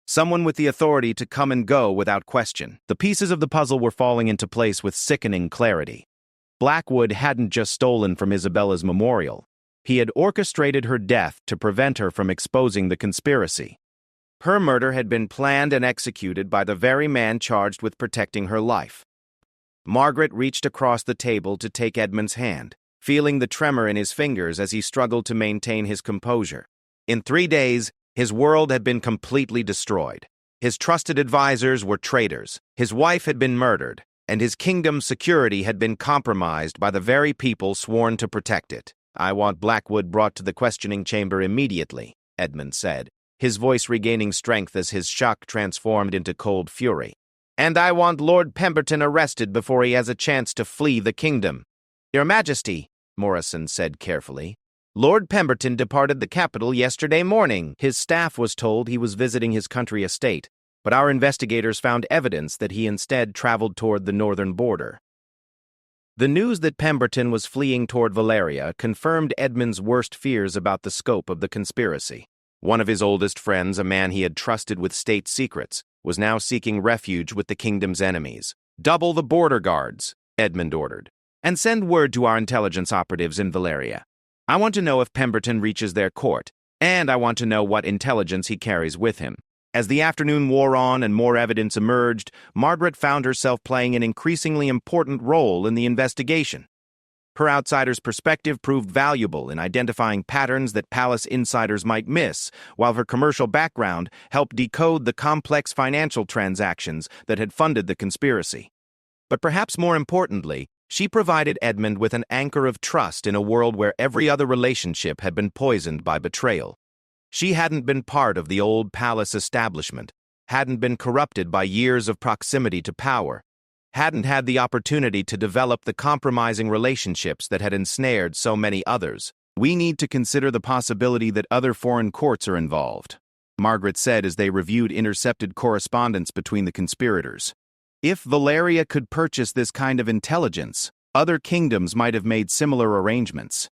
[SPEAKER 1] Someone with the authority to come and go without question." The pieces of the puzzle were falling into place with sickening clarity. Blackwood hadn't just stolen from Isabella's memorial. He had orchestrated her death to prevent her from exposing the conspiracy. Her murder had been planned and executed by the very man charged with protecting her life. Margaret reached across the table to take Edmund's hand, feeling the tremor in his fingers as he struggled to maintain his composure. In 3 days, his world had been completely destroyed. His trusted advisors were traitors. His wife had been murdered, and his kingdom's security had been compromised by the very people sworn to protect it. "I want Blackwood brought to the questioning chamber immediately," Edmund said, his voice regaining strength as his shock transformed into cold fury. "And I want Lord Pemberton arrested before he has a chance to flee the kingdom." "Your Majesty," Morrison said carefully, "Lord Pemberton departed the capital yesterday morning. His staff was told he was visiting his country estate, but our investigators found evidence that he instead traveled toward the northern border." The news that Pemberton was fleeing toward Valeria confirmed Edmund's worst fears about the scope of the conspiracy. One of his oldest friends, a man he had trusted with state secrets, was now seeking refuge with the kingdom's enemies. "Double the border guards," Edmund ordered, "and send word to our intelligence operatives in Valeria. I want to know if Pemberton reaches their court, and I want to know what intelligence he carries with him." As the afternoon wore on and more evidence emerged, Margaret found herself playing an increasingly important role in the investigation. Her outsider's perspective proved valuable in identifying patterns that palace insiders might miss, while her commercial background helped decode the complex financial transactions that had funded the conspiracy. But perhaps more importantly, she provided Edmund with an anchor of trust in a world where every other relationship had been poisoned by betrayal. She hadn't been part of the old palace establishment, hadn't been corrupted by years of proximity to power, hadn't had the opportunity to develop the compromising relationships that had ensnared so many others. "We need to consider the possibility that other foreign courts are involved," Margaret said as they reviewed intercepted correspondence between the conspirators. If Valeria could purchase this kind of intelligence, other kingdoms might have made similar arrangements.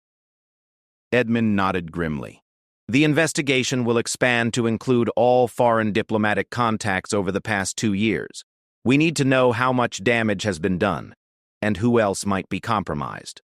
[SPEAKER 1] Edmund nodded grimly. The investigation will expand to include all foreign diplomatic contacts over the past 2 years. We need to know how much damage has been done, and who else might be compromised.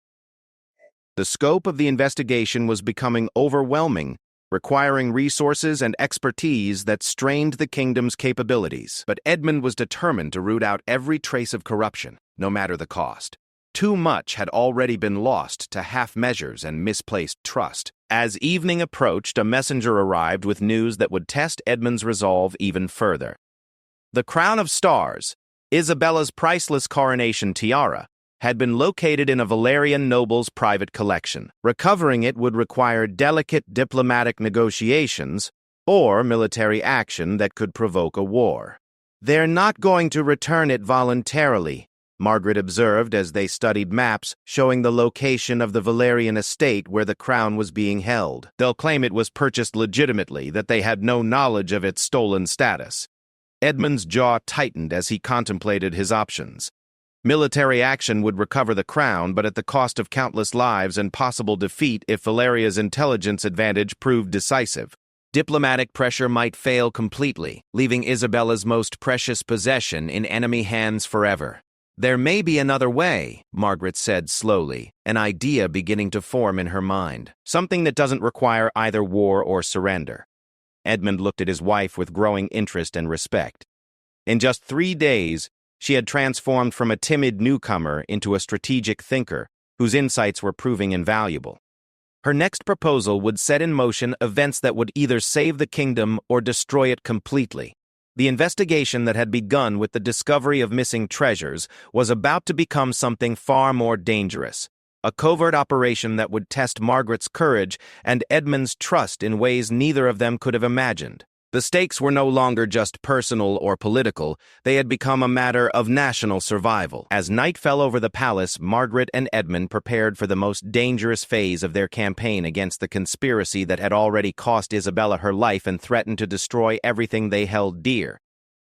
[SPEAKER 1] The scope of the investigation was becoming overwhelming, requiring resources and expertise that strained the kingdom's capabilities. But Edmund was determined to root out every trace of corruption, no matter the cost. Too much had already been lost to half measures and misplaced trust. As evening approached, a messenger arrived with news that would test Edmund's resolve even further. The crown of stars, Isabella's priceless coronation tiara, had been located in a Valerian noble's private collection. Recovering it would require delicate diplomatic negotiations or military action that could provoke a war. "They're not going to return it voluntarily," Margaret observed as they studied maps showing the location of the Valerian estate where the crown was being held. "They'll claim it was purchased legitimately, that they had no knowledge of its stolen status." Edmund's jaw tightened as he contemplated his options. Military action would recover the crown, but at the cost of countless lives and possible defeat if Valeria's intelligence advantage proved decisive. Diplomatic pressure might fail completely, leaving Isabella's most precious possession in enemy hands forever. "There may be another way," Margaret said slowly, an idea beginning to form in her mind. "Something that doesn't require either war or surrender." Edmund looked at his wife with growing interest and respect. In just 3 days, she had transformed from a timid newcomer into a strategic thinker whose insights were proving invaluable. Her next proposal would set in motion events that would either save the kingdom or destroy it completely. The investigation that had begun with the discovery of missing treasures was about to become something far more dangerous. A covert operation that would test Margaret's courage and Edmund's trust in ways neither of them could have imagined. The stakes were no longer just personal or political, they had become a matter of national survival. As night fell over the palace, Margaret and Edmund prepared for the most dangerous phase of their campaign against the conspiracy that had already cost Isabella her life and threatened to destroy everything they held dear.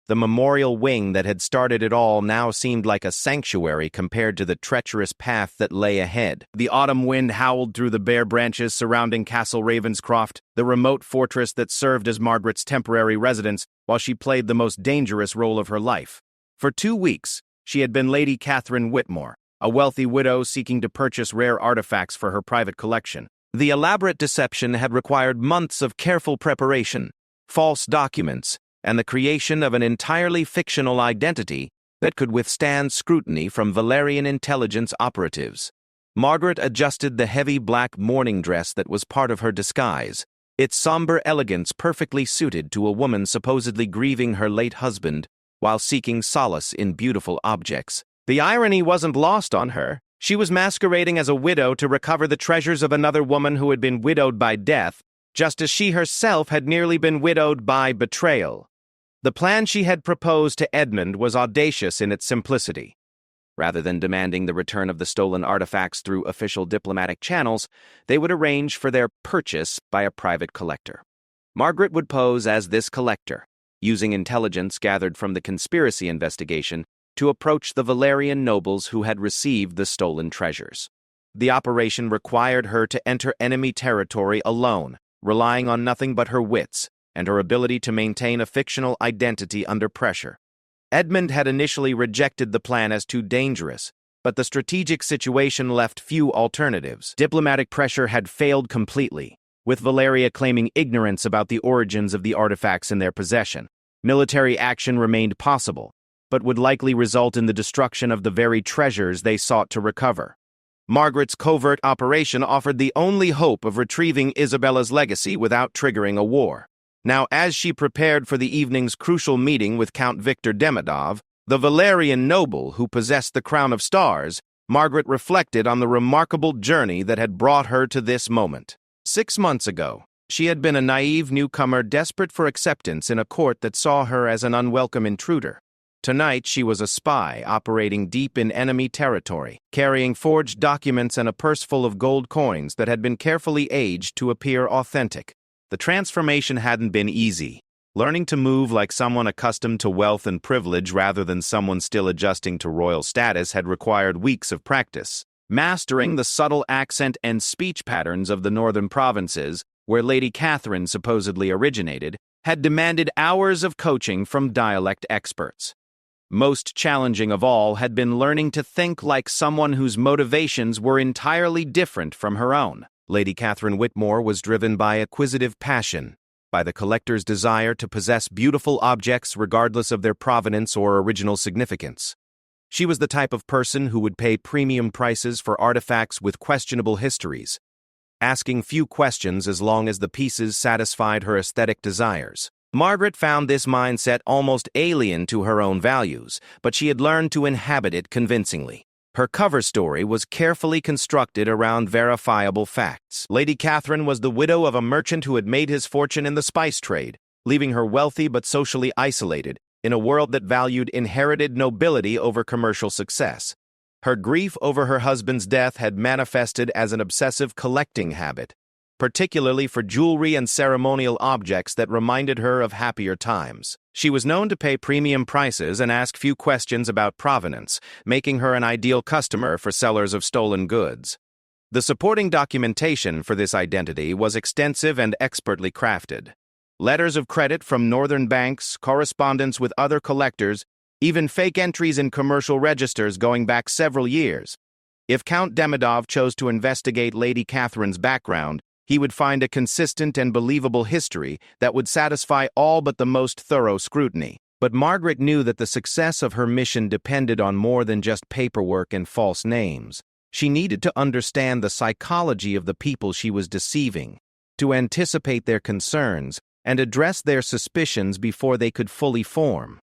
[SPEAKER 1] The memorial wing that had started it all now seemed like a sanctuary compared to the treacherous path that lay ahead. The autumn wind howled through the bare branches surrounding Castle Ravenscroft, the remote fortress that served as Margaret's temporary residence while she played the most dangerous role of her life. For 2 weeks, she had been Lady Catherine Whitmore, a wealthy widow seeking to purchase rare artifacts for her private collection. The elaborate deception had required months of careful preparation, false documents, and the creation of an entirely fictional identity that could withstand scrutiny from Valerian intelligence operatives. Margaret adjusted the heavy black mourning dress that was part of her disguise, its somber elegance perfectly suited to a woman supposedly grieving her late husband while seeking solace in beautiful objects. The irony wasn't lost on her. She was masquerading as a widow to recover the treasures of another woman who had been widowed by death, just as she herself had nearly been widowed by betrayal. The plan she had proposed to Edmund was audacious in its simplicity. Rather than demanding the return of the stolen artifacts through official diplomatic channels, they would arrange for their purchase by a private collector. Margaret would pose as this collector, using intelligence gathered from the conspiracy investigation to approach the Valerian nobles who had received the stolen treasures. The operation required her to enter enemy territory alone, relying on nothing but her wits and her ability to maintain a fictional identity under pressure. Edmund had initially rejected the plan as too dangerous, but the strategic situation left few alternatives. Diplomatic pressure had failed completely, with Valeria claiming ignorance about the origins of the artifacts in their possession. Military action remained possible, but would likely result in the destruction of the very treasures they sought to recover. Margaret's covert operation offered the only hope of retrieving Isabella's legacy without triggering a war. Now, as she prepared for the evening's crucial meeting with Count Victor Demidov, the Valerian noble who possessed the crown of stars, Margaret reflected on the remarkable journey that had brought her to this moment. 6 months ago, she had been a naive newcomer desperate for acceptance in a court that saw her as an unwelcome intruder. Tonight, she was a spy operating deep in enemy territory, carrying forged documents and a purse full of gold coins that had been carefully aged to appear authentic. The transformation hadn't been easy. Learning to move like someone accustomed to wealth and privilege rather than someone still adjusting to royal status had required weeks of practice. Mastering the subtle accent and speech patterns of the northern provinces, where Lady Catherine supposedly originated, had demanded hours of coaching from dialect experts. Most challenging of all had been learning to think like someone whose motivations were entirely different from her own. Lady Catherine Whitmore was driven by acquisitive passion, by the collector's desire to possess beautiful objects regardless of their provenance or original significance. She was the type of person who would pay premium prices for artifacts with questionable histories, asking few questions as long as the pieces satisfied her aesthetic desires. Margaret found this mindset almost alien to her own values, but she had learned to inhabit it convincingly. Her cover story was carefully constructed around verifiable facts. Lady Catherine was the widow of a merchant who had made his fortune in the spice trade, leaving her wealthy but socially isolated, in a world that valued inherited nobility over commercial success. Her grief over her husband's death had manifested as an obsessive collecting habit, particularly for jewelry and ceremonial objects that reminded her of happier times. She was known to pay premium prices and ask few questions about provenance, making her an ideal customer for sellers of stolen goods. The supporting documentation for this identity was extensive and expertly crafted. Letters of credit from northern banks, correspondence with other collectors, even fake entries in commercial registers going back several years. If Count Demidov chose to investigate Lady Catherine's background, he would find a consistent and believable history that would satisfy all but the most thorough scrutiny. But Margaret knew that the success of her mission depended on more than just paperwork and false names. She needed to understand the psychology of the people she was deceiving, to anticipate their concerns, and address their suspicions before they could fully form.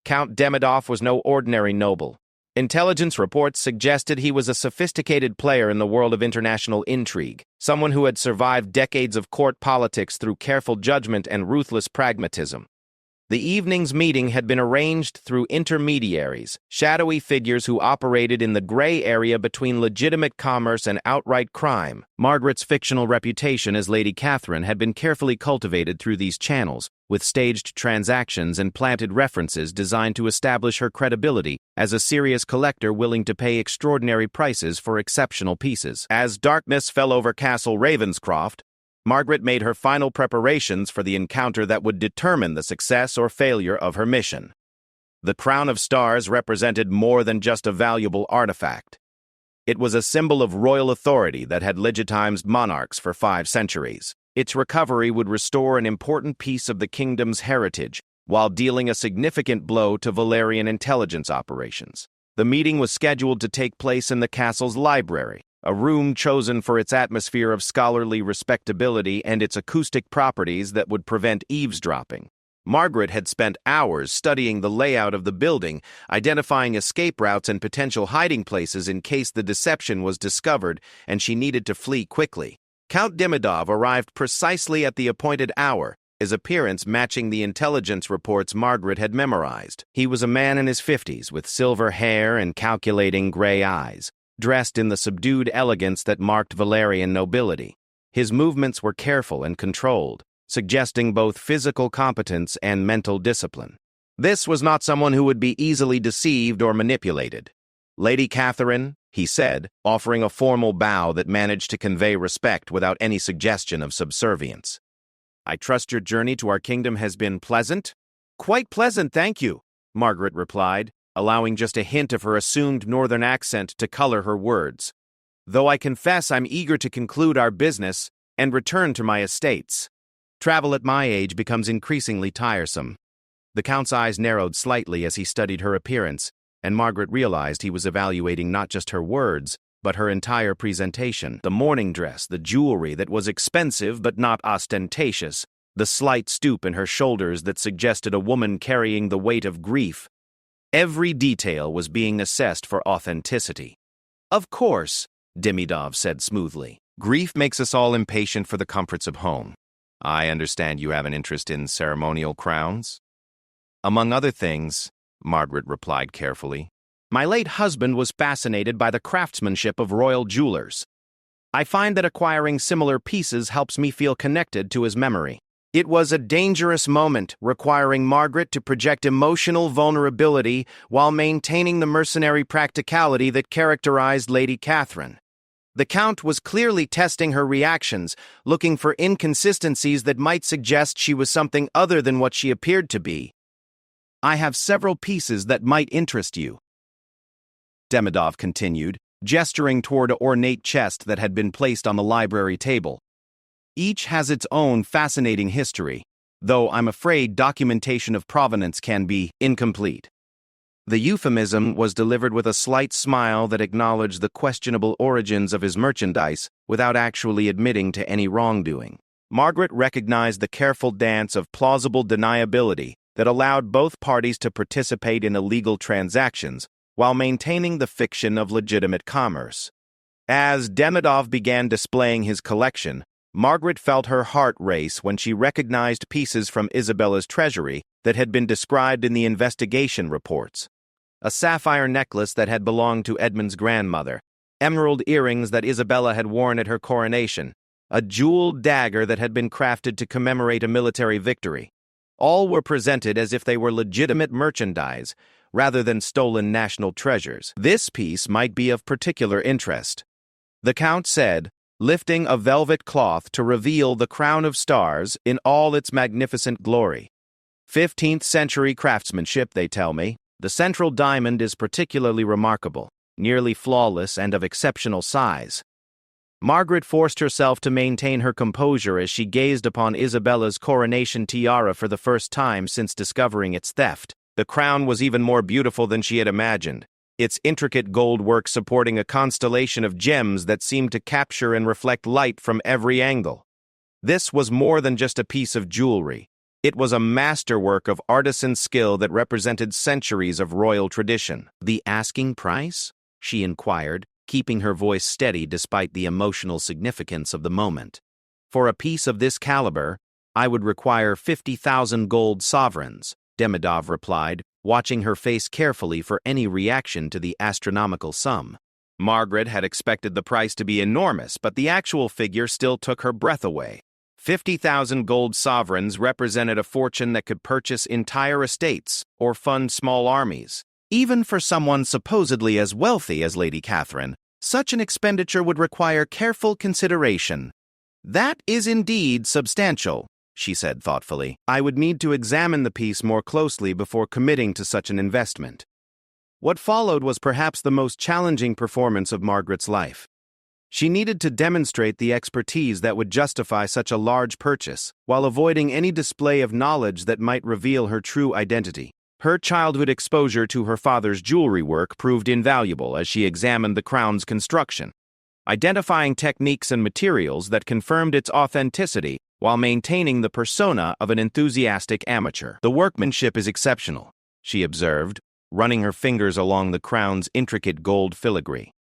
[SPEAKER 1] Count Demidov was no ordinary noble. Intelligence reports suggested he was a sophisticated player in the world of international intrigue, someone who had survived decades of court politics through careful judgment and ruthless pragmatism. The evening's meeting had been arranged through intermediaries, shadowy figures who operated in the gray area between legitimate commerce and outright crime. Margaret's fictional reputation as Lady Catherine had been carefully cultivated through these channels, with staged transactions and planted references designed to establish her credibility as a serious collector willing to pay extraordinary prices for exceptional pieces. As darkness fell over Castle Ravenscroft, Margaret made her final preparations for the encounter that would determine the success or failure of her mission. The crown of stars represented more than just a valuable artifact. It was a symbol of royal authority that had legitimized monarchs for 5 centuries. Its recovery would restore an important piece of the kingdom's heritage, while dealing a significant blow to Valerian intelligence operations. The meeting was scheduled to take place in the castle's library, a room chosen for its atmosphere of scholarly respectability and its acoustic properties that would prevent eavesdropping. Margaret had spent hours studying the layout of the building, identifying escape routes and potential hiding places in case the deception was discovered and she needed to flee quickly. Count Demidov arrived precisely at the appointed hour, his appearance matching the intelligence reports Margaret had memorized. He was a man in his 50s with silver hair and calculating gray eyes, dressed in the subdued elegance that marked Valerian nobility. His movements were careful and controlled, suggesting both physical competence and mental discipline. This was not someone who would be easily deceived or manipulated. "Lady Catherine," he said, offering a formal bow that managed to convey respect without any suggestion of subservience. "I trust your journey to our kingdom has been pleasant?" "Quite pleasant, thank you," Margaret replied, allowing just a hint of her assumed northern accent to color her words. "Though I confess I'm eager to conclude our business and return to my estates. Travel at my age becomes increasingly tiresome." The Count's eyes narrowed slightly as he studied her appearance, and Margaret realized he was evaluating not just her words, but her entire presentation. The morning dress, the jewelry that was expensive but not ostentatious, the slight stoop in her shoulders that suggested a woman carrying the weight of grief. Every detail was being assessed for authenticity. "Of course," Demidov said smoothly. "Grief makes us all impatient for the comforts of home. I understand you have an interest in ceremonial crowns?" "Among other things," Margaret replied carefully, "my late husband was fascinated by the craftsmanship of royal jewelers. I find that acquiring similar pieces helps me feel connected to his memory." It was a dangerous moment, requiring Margaret to project emotional vulnerability while maintaining the mercenary practicality that characterized Lady Catherine. The Count was clearly testing her reactions, looking for inconsistencies that might suggest she was something other than what she appeared to be. "I have several pieces that might interest you," Demidov continued, gesturing toward an ornate chest that had been placed on the library table. "Each has its own fascinating history, though I'm afraid documentation of provenance can be incomplete." The euphemism was delivered with a slight smile that acknowledged the questionable origins of his merchandise without actually admitting to any wrongdoing. Margaret recognized the careful dance of plausible deniability that allowed both parties to participate in illegal transactions while maintaining the fiction of legitimate commerce. As Demidov began displaying his collection, Margaret felt her heart race when she recognized pieces from Isabella's treasury that had been described in the investigation reports. A sapphire necklace that had belonged to Edmund's grandmother, emerald earrings that Isabella had worn at her coronation, a jeweled dagger that had been crafted to commemorate a military victory. All were presented as if they were legitimate merchandise, rather than stolen national treasures. "This piece might be of particular interest," the Count said, lifting a velvet cloth to reveal the crown of stars in all its magnificent glory. 15th century craftsmanship, they tell me. The central diamond is particularly remarkable, nearly flawless and of exceptional size. Margaret forced herself to maintain her composure as she gazed upon Isabella's coronation tiara for the first time since discovering its theft. The crown was even more beautiful than she had imagined, its intricate gold work supporting a constellation of gems that seemed to capture and reflect light from every angle. This was more than just a piece of jewelry. It was a masterwork of artisan skill that represented centuries of royal tradition. "The asking price?" she inquired, keeping her voice steady despite the emotional significance of the moment. "For a piece of this caliber, I would require 50,000 gold sovereigns," Demidov replied, watching her face carefully for any reaction to the astronomical sum. Margaret had expected the price to be enormous, but the actual figure still took her breath away. 50,000 gold sovereigns represented a fortune that could purchase entire estates or fund small armies. Even for someone supposedly as wealthy as Lady Catherine, such an expenditure would require careful consideration. "That is indeed substantial," she said thoughtfully. "I would need to examine the piece more closely before committing to such an investment." What followed was perhaps the most challenging performance of Margaret's life. She needed to demonstrate the expertise that would justify such a large purchase, while avoiding any display of knowledge that might reveal her true identity. Her childhood exposure to her father's jewelry work proved invaluable as she examined the crown's construction, identifying techniques and materials that confirmed its authenticity while maintaining the persona of an enthusiastic amateur. "The workmanship is exceptional," she observed, running her fingers along the crown's intricate gold filigree.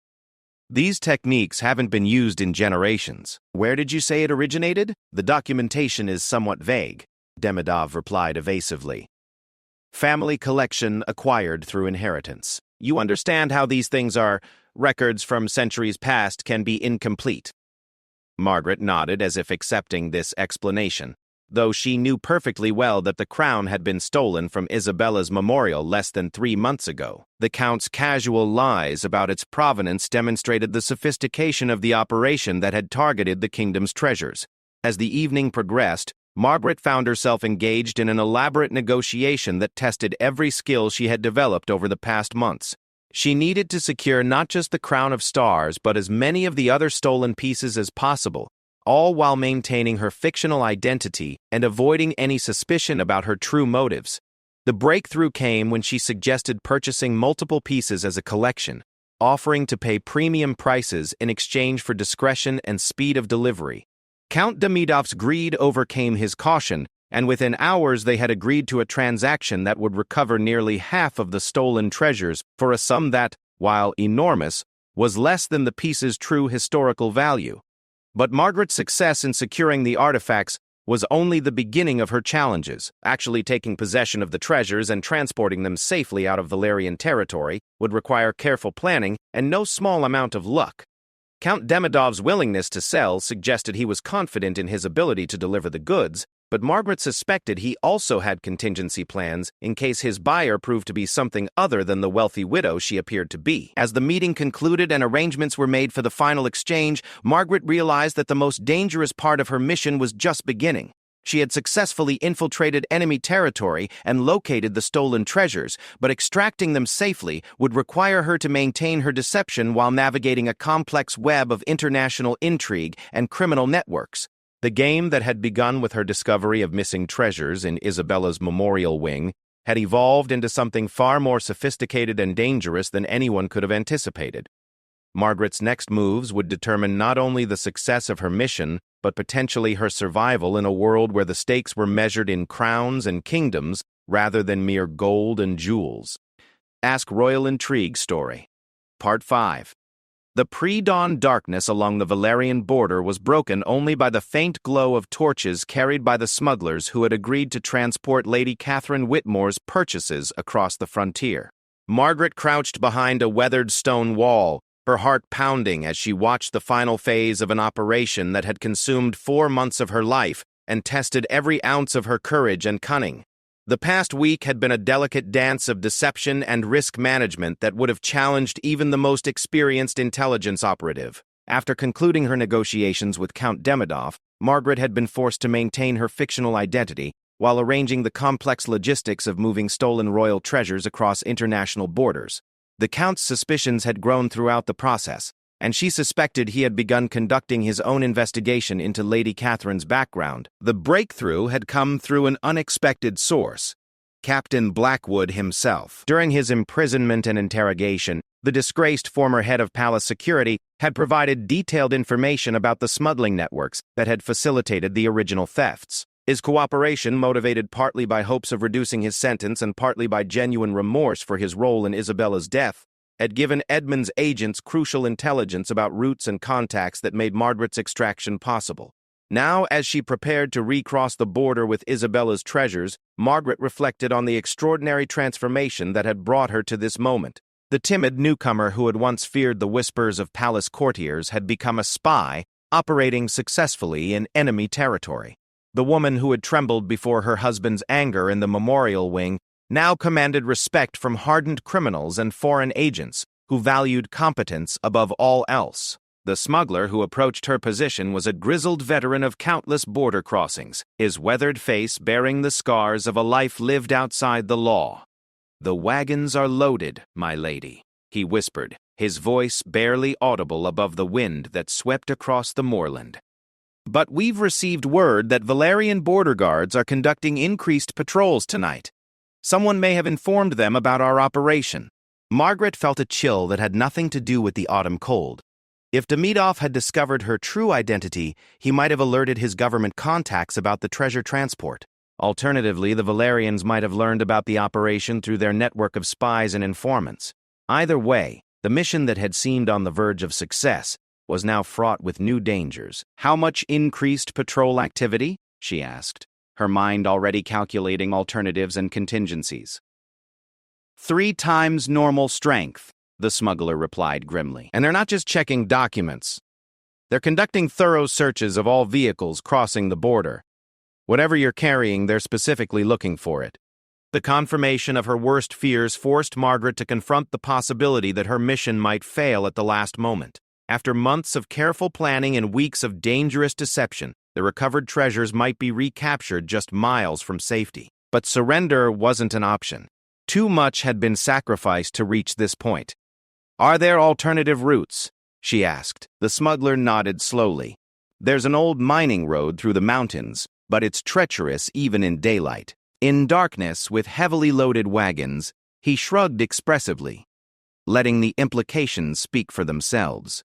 [SPEAKER 1] "These techniques haven't been used in generations. Where did you say it originated?" "The documentation is somewhat vague," Demidov replied evasively. "Family collection acquired through inheritance. You understand how these things are. Records from centuries past can be incomplete." Margaret nodded as if accepting this explanation, though she knew perfectly well that the crown had been stolen from Isabella's memorial less than 3 months ago. The Count's casual lies about its provenance demonstrated the sophistication of the operation that had targeted the kingdom's treasures. As the evening progressed, Margaret found herself engaged in an elaborate negotiation that tested every skill she had developed over the past months. She needed to secure not just the crown of stars, but as many of the other stolen pieces as possible, all while maintaining her fictional identity and avoiding any suspicion about her true motives. The breakthrough came when she suggested purchasing multiple pieces as a collection, offering to pay premium prices in exchange for discretion and speed of delivery. Count Demidov's greed overcame his caution, and within hours they had agreed to a transaction that would recover nearly half of the stolen treasures for a sum that, while enormous, was less than the piece's true historical value. But Margaret's success in securing the artifacts was only the beginning of her challenges. Actually taking possession of the treasures and transporting them safely out of Valerian territory would require careful planning and no small amount of luck. Count Demidov's willingness to sell suggested he was confident in his ability to deliver the goods, but Margaret suspected he also had contingency plans in case his buyer proved to be something other than the wealthy widow she appeared to be. As the meeting concluded and arrangements were made for the final exchange, Margaret realized that the most dangerous part of her mission was just beginning. She had successfully infiltrated enemy territory and located the stolen treasures, but extracting them safely would require her to maintain her deception while navigating a complex web of international intrigue and criminal networks. The game that had begun with her discovery of missing treasures in Isabella's memorial wing had evolved into something far more sophisticated and dangerous than anyone could have anticipated. Margaret's next moves would determine not only the success of her mission, but potentially her survival in a world where the stakes were measured in crowns and kingdoms rather than mere gold and jewels. Ask Royal Intrigue Story. Part 5. The pre-dawn darkness along the Valerian border was broken only by the faint glow of torches carried by the smugglers who had agreed to transport Lady Catherine Whitmore's purchases across the frontier. Margaret crouched behind a weathered stone wall, her heart pounding as she watched the final phase of an operation that had consumed 4 months of her life and tested every ounce of her courage and cunning. The past week had been a delicate dance of deception and risk management that would have challenged even the most experienced intelligence operative. After concluding her negotiations with Count Demidov, Margaret had been forced to maintain her fictional identity while arranging the complex logistics of moving stolen royal treasures across international borders. The Count's suspicions had grown throughout the process, and she suspected he had begun conducting his own investigation into Lady Catherine's background. The breakthrough had come through an unexpected source, Captain Blackwood himself. During his imprisonment and interrogation, the disgraced former head of palace security had provided detailed information about the smuggling networks that had facilitated the original thefts. His cooperation, motivated partly by hopes of reducing his sentence and partly by genuine remorse for his role in Isabella's death, had given Edmund's agents crucial intelligence about routes and contacts that made Margaret's extraction possible. Now, as she prepared to recross the border with Isabella's treasures, Margaret reflected on the extraordinary transformation that had brought her to this moment. The timid newcomer who had once feared the whispers of palace courtiers had become a spy, operating successfully in enemy territory. The woman who had trembled before her husband's anger in the memorial wing now commanded respect from hardened criminals and foreign agents who valued competence above all else. The smuggler who approached her position was a grizzled veteran of countless border crossings, his weathered face bearing the scars of a life lived outside the law. "The wagons are loaded, my lady," he whispered, his voice barely audible above the wind that swept across the moorland. "But we've received word that Valerian border guards are conducting increased patrols tonight. Someone may have informed them about our operation." Margaret felt a chill that had nothing to do with the autumn cold. If Demidov had discovered her true identity, he might have alerted his government contacts about the treasure transport. Alternatively, the Valerians might have learned about the operation through their network of spies and informants. Either way, the mission that had seemed on the verge of success was now fraught with new dangers. "How much increased patrol activity?" she asked, her mind already calculating alternatives and contingencies. "3 times normal strength," the smuggler replied grimly. "And they're not just checking documents. They're conducting thorough searches of all vehicles crossing the border. Whatever you're carrying, they're specifically looking for it." The confirmation of her worst fears forced Margaret to confront the possibility that her mission might fail at the last moment. After months of careful planning and weeks of dangerous deception, the recovered treasures might be recaptured just miles from safety. But surrender wasn't an option. Too much had been sacrificed to reach this point. "Are there alternative routes?" she asked. The smuggler nodded slowly. "There's an old mining road through the mountains, but it's treacherous even in daylight." In darkness, with heavily loaded wagons, he shrugged expressively, letting the implications speak for themselves.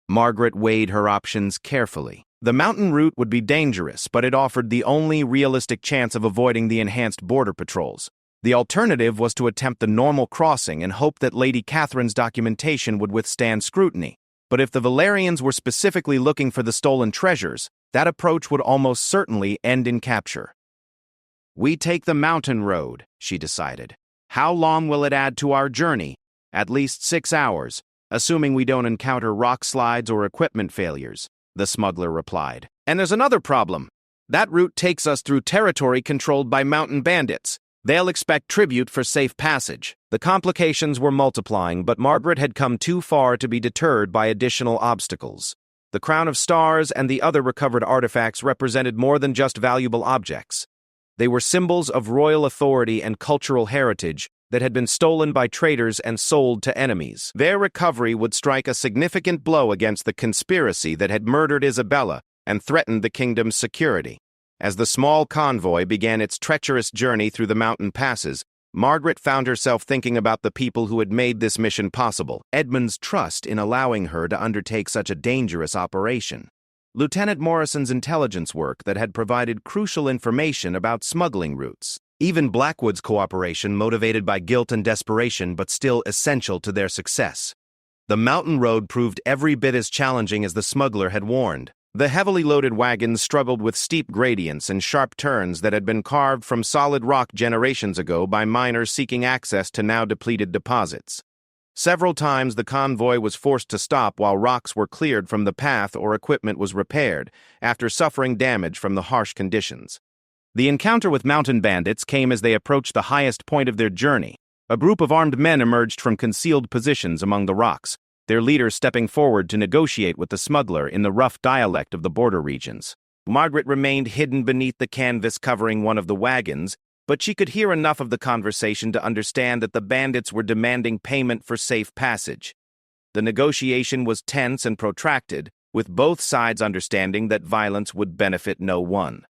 [SPEAKER 1] Margaret weighed her options carefully. The mountain route would be dangerous, but it offered the only realistic chance of avoiding the enhanced border patrols. The alternative was to attempt the normal crossing and hope that Lady Catherine's documentation would withstand scrutiny. But if the Valerians were specifically looking for the stolen treasures, that approach would almost certainly end in capture. "We take the mountain road," she decided. "How long will it add to our journey?" "At least 6 hours, assuming we don't encounter rock slides or equipment failures," the smuggler replied. "And there's another problem. That route takes us through territory controlled by mountain bandits. They'll expect tribute for safe passage. The complications were multiplying, but Margaret had come too far to be deterred by additional obstacles. The crown of stars and the other recovered artifacts represented more than just valuable objects. They were symbols of royal authority and cultural heritage that had been stolen by traitors and sold to enemies. Their recovery would strike a significant blow against the conspiracy that had murdered Isabella and threatened the kingdom's security. As the small convoy began its treacherous journey through the mountain passes, Margaret found herself thinking about the people who had made this mission possible, Edmund's trust in allowing her to undertake such a dangerous operation. Lieutenant Morrison's intelligence work that had provided crucial information about smuggling routes. Even Blackwood's cooperation, motivated by guilt and desperation, but still essential to their success. The mountain road proved every bit as challenging as the smuggler had warned. The heavily loaded wagons struggled with steep gradients and sharp turns that had been carved from solid rock generations ago by miners seeking access to now depleted deposits. Several times the convoy was forced to stop while rocks were cleared from the path or equipment was repaired, after suffering damage from the harsh conditions. The encounter with mountain bandits came as they approached the highest point of their journey. A group of armed men emerged from concealed positions among the rocks, their leader stepping forward to negotiate with the smuggler in the rough dialect of the border regions. Margaret remained hidden beneath the canvas covering one of the wagons, but she could hear enough of the conversation to understand that the bandits were demanding payment for safe passage. The negotiation was tense and protracted, with both sides understanding that violence would benefit no one.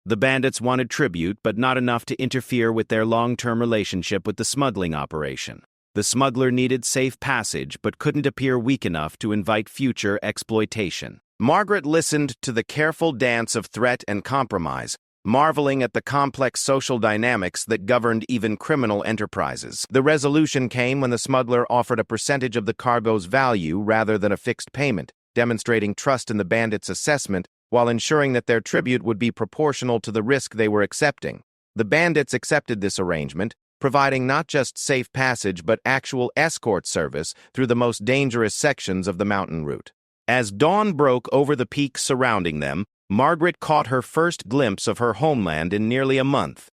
[SPEAKER 1] The bandits wanted tribute, but not enough to interfere with their long-term relationship with the smuggling operation. The smuggler needed safe passage, but couldn't appear weak enough to invite future exploitation. Margaret listened to the careful dance of threat and compromise, marveling at the complex social dynamics that governed even criminal enterprises. The resolution came when the smuggler offered a percentage of the cargo's value rather than a fixed payment, demonstrating trust in the bandits' assessment while ensuring that their tribute would be proportional to the risk they were accepting. The bandits accepted this arrangement, providing not just safe passage but actual escort service through the most dangerous sections of the mountain route. As dawn broke over the peaks surrounding them, Margaret caught her first glimpse of her homeland in nearly a month.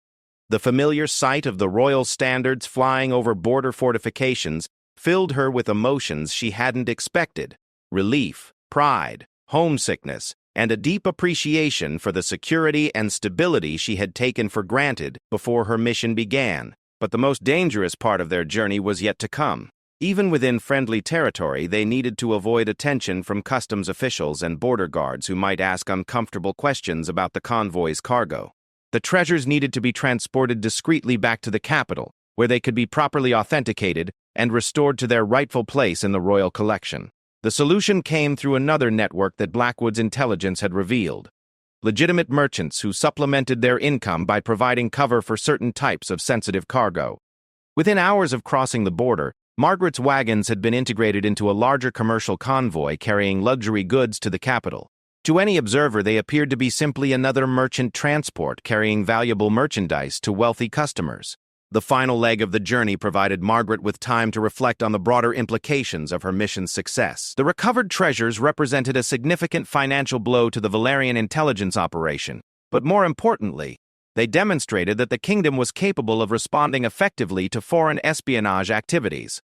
[SPEAKER 1] The familiar sight of the royal standards flying over border fortifications filled her with emotions she hadn't expected: relief, pride, homesickness, and a deep appreciation for the security and stability she had taken for granted before her mission began. But the most dangerous part of their journey was yet to come. Even within friendly territory, they needed to avoid attention from customs officials and border guards who might ask uncomfortable questions about the convoy's cargo. The treasures needed to be transported discreetly back to the capital, where they could be properly authenticated and restored to their rightful place in the royal collection. The solution came through another network that Blackwood's intelligence had revealed: legitimate merchants who supplemented their income by providing cover for certain types of sensitive cargo. Within hours of crossing the border, Margaret's wagons had been integrated into a larger commercial convoy carrying luxury goods to the capital. To any observer, they appeared to be simply another merchant transport carrying valuable merchandise to wealthy customers. The final leg of the journey provided Margaret with time to reflect on the broader implications of her mission's success. The recovered treasures represented a significant financial blow to the Valerian intelligence operation, but more importantly, they demonstrated that the kingdom was capable of responding effectively to foreign espionage activities.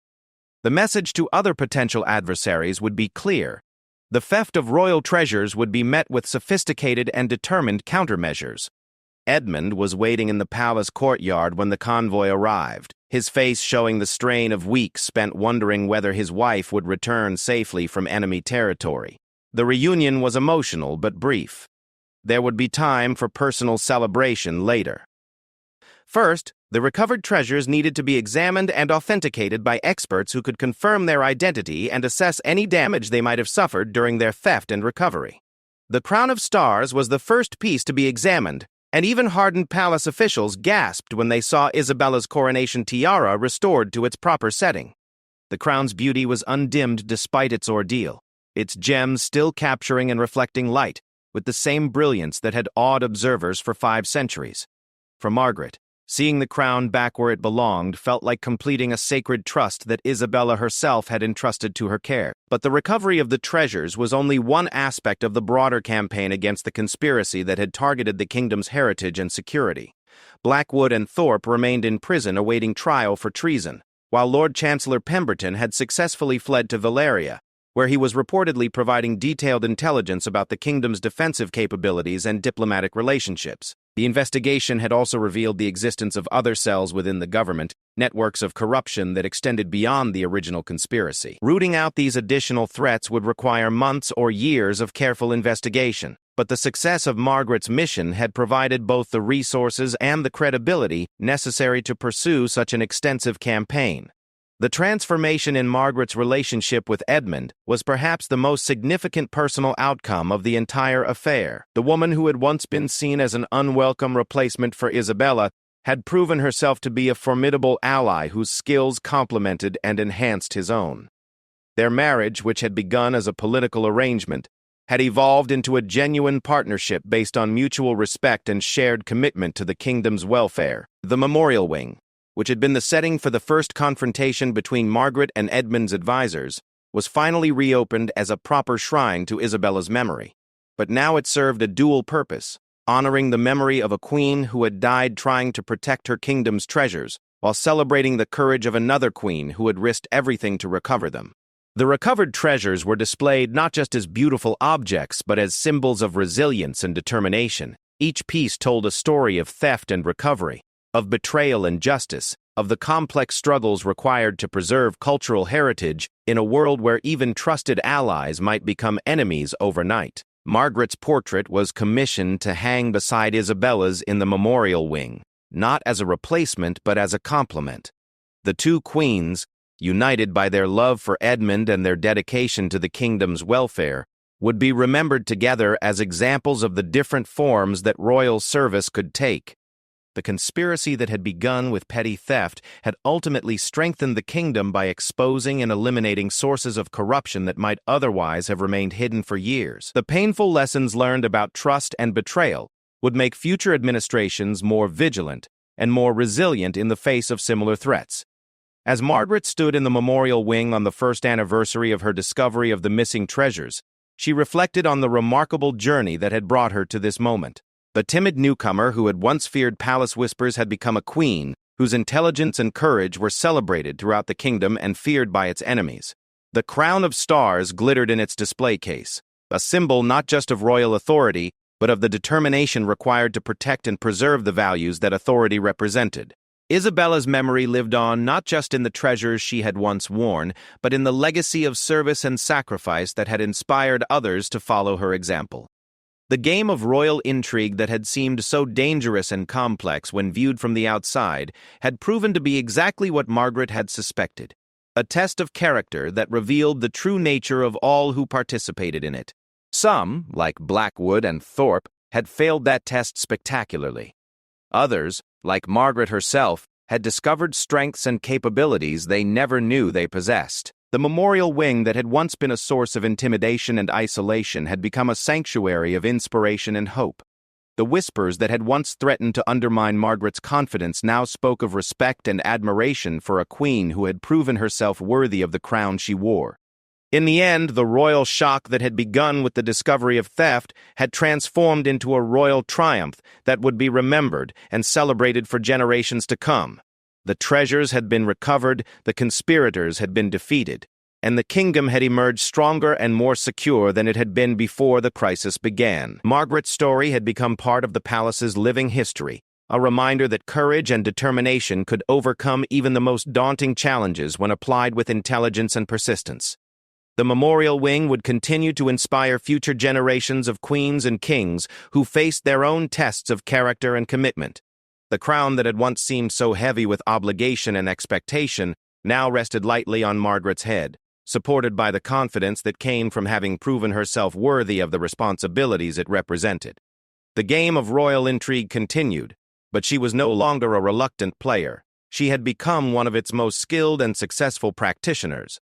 [SPEAKER 1] The message to other potential adversaries would be clear: the theft of royal treasures would be met with sophisticated and determined countermeasures. Edmund was waiting in the palace courtyard when the convoy arrived, his face showing the strain of weeks spent wondering whether his wife would return safely from enemy territory. The reunion was emotional but brief. There would be time for personal celebration later. First, the recovered treasures needed to be examined and authenticated by experts who could confirm their identity and assess any damage they might have suffered during their theft and recovery. The crown of stars was the first piece to be examined, and even hardened palace officials gasped when they saw Isabella's coronation tiara restored to its proper setting. The crown's beauty was undimmed despite its ordeal, its gems still capturing and reflecting light with the same brilliance that had awed observers for 5 centuries. For Margaret, Seeing the crown back where it belonged felt like completing a sacred trust that Isabella herself had entrusted to her care. But the recovery of the treasures was only one aspect of the broader campaign against the conspiracy that had targeted the kingdom's heritage and security. Blackwood and Thorpe remained in prison awaiting trial for treason, while Lord Chancellor Pemberton had successfully fled to Valeria, where he was reportedly providing detailed intelligence about the kingdom's defensive capabilities and diplomatic relationships. The investigation had also revealed the existence of other cells within the government, networks of corruption that extended beyond the original conspiracy. Rooting out these additional threats would require months or years of careful investigation, but the success of Margaret's mission had provided both the resources and the credibility necessary to pursue such an extensive campaign. The transformation in Margaret's relationship with Edmund was perhaps the most significant personal outcome of the entire affair. The woman who had once been seen as an unwelcome replacement for Isabella had proven herself to be a formidable ally whose skills complemented and enhanced his own. Their marriage, which had begun as a political arrangement, had evolved into a genuine partnership based on mutual respect and shared commitment to the kingdom's welfare. The memorial wing, which had been the setting for the first confrontation between Margaret and Edmund's advisors, was finally reopened as a proper shrine to Isabella's memory. But now it served a dual purpose, honoring the memory of a queen who had died trying to protect her kingdom's treasures, while celebrating the courage of another queen who had risked everything to recover them. The recovered treasures were displayed not just as beautiful objects, but as symbols of resilience and determination. Each piece told a story of theft and recovery, of betrayal and justice, of the complex struggles required to preserve cultural heritage in a world where even trusted allies might become enemies overnight. Margaret's portrait was commissioned to hang beside Isabella's in the memorial wing, not as a replacement but as a complement. The two queens, united by their love for Edmund and their dedication to the kingdom's welfare, would be remembered together as examples of the different forms that royal service could take. The conspiracy that had begun with petty theft had ultimately strengthened the kingdom by exposing and eliminating sources of corruption that might otherwise have remained hidden for years. The painful lessons learned about trust and betrayal would make future administrations more vigilant and more resilient in the face of similar threats. As Margaret stood in the memorial wing on the first anniversary of her discovery of the missing treasures, she reflected on the remarkable journey that had brought her to this moment. The timid newcomer who had once feared palace whispers had become a queen, whose intelligence and courage were celebrated throughout the kingdom and feared by its enemies. The crown of stars glittered in its display case, a symbol not just of royal authority, but of the determination required to protect and preserve the values that authority represented. Isabella's memory lived on not just in the treasures she had once worn, but in the legacy of service and sacrifice that had inspired others to follow her example. The game of royal intrigue that had seemed so dangerous and complex when viewed from the outside had proven to be exactly what Margaret had suspected, a test of character that revealed the true nature of all who participated in it. Some, like Blackwood and Thorpe, had failed that test spectacularly. Others, like Margaret herself, had discovered strengths and capabilities they never knew they possessed. The memorial wing that had once been a source of intimidation and isolation had become a sanctuary of inspiration and hope. The whispers that had once threatened to undermine Margaret's confidence now spoke of respect and admiration for a queen who had proven herself worthy of the crown she wore. In the end, the royal shock that had begun with the discovery of theft had transformed into a royal triumph that would be remembered and celebrated for generations to come. The treasures had been recovered, the conspirators had been defeated, and the kingdom had emerged stronger and more secure than it had been before the crisis began. Margaret's story had become part of the palace's living history, a reminder that courage and determination could overcome even the most daunting challenges when applied with intelligence and persistence. The memorial wing would continue to inspire future generations of queens and kings who faced their own tests of character and commitment. The crown that had once seemed so heavy with obligation and expectation now rested lightly on Margaret's head, supported by the confidence that came from having proven herself worthy of the responsibilities it represented. The game of royal intrigue continued, but she was no longer a reluctant player. She had become one of its most skilled and successful practitioners,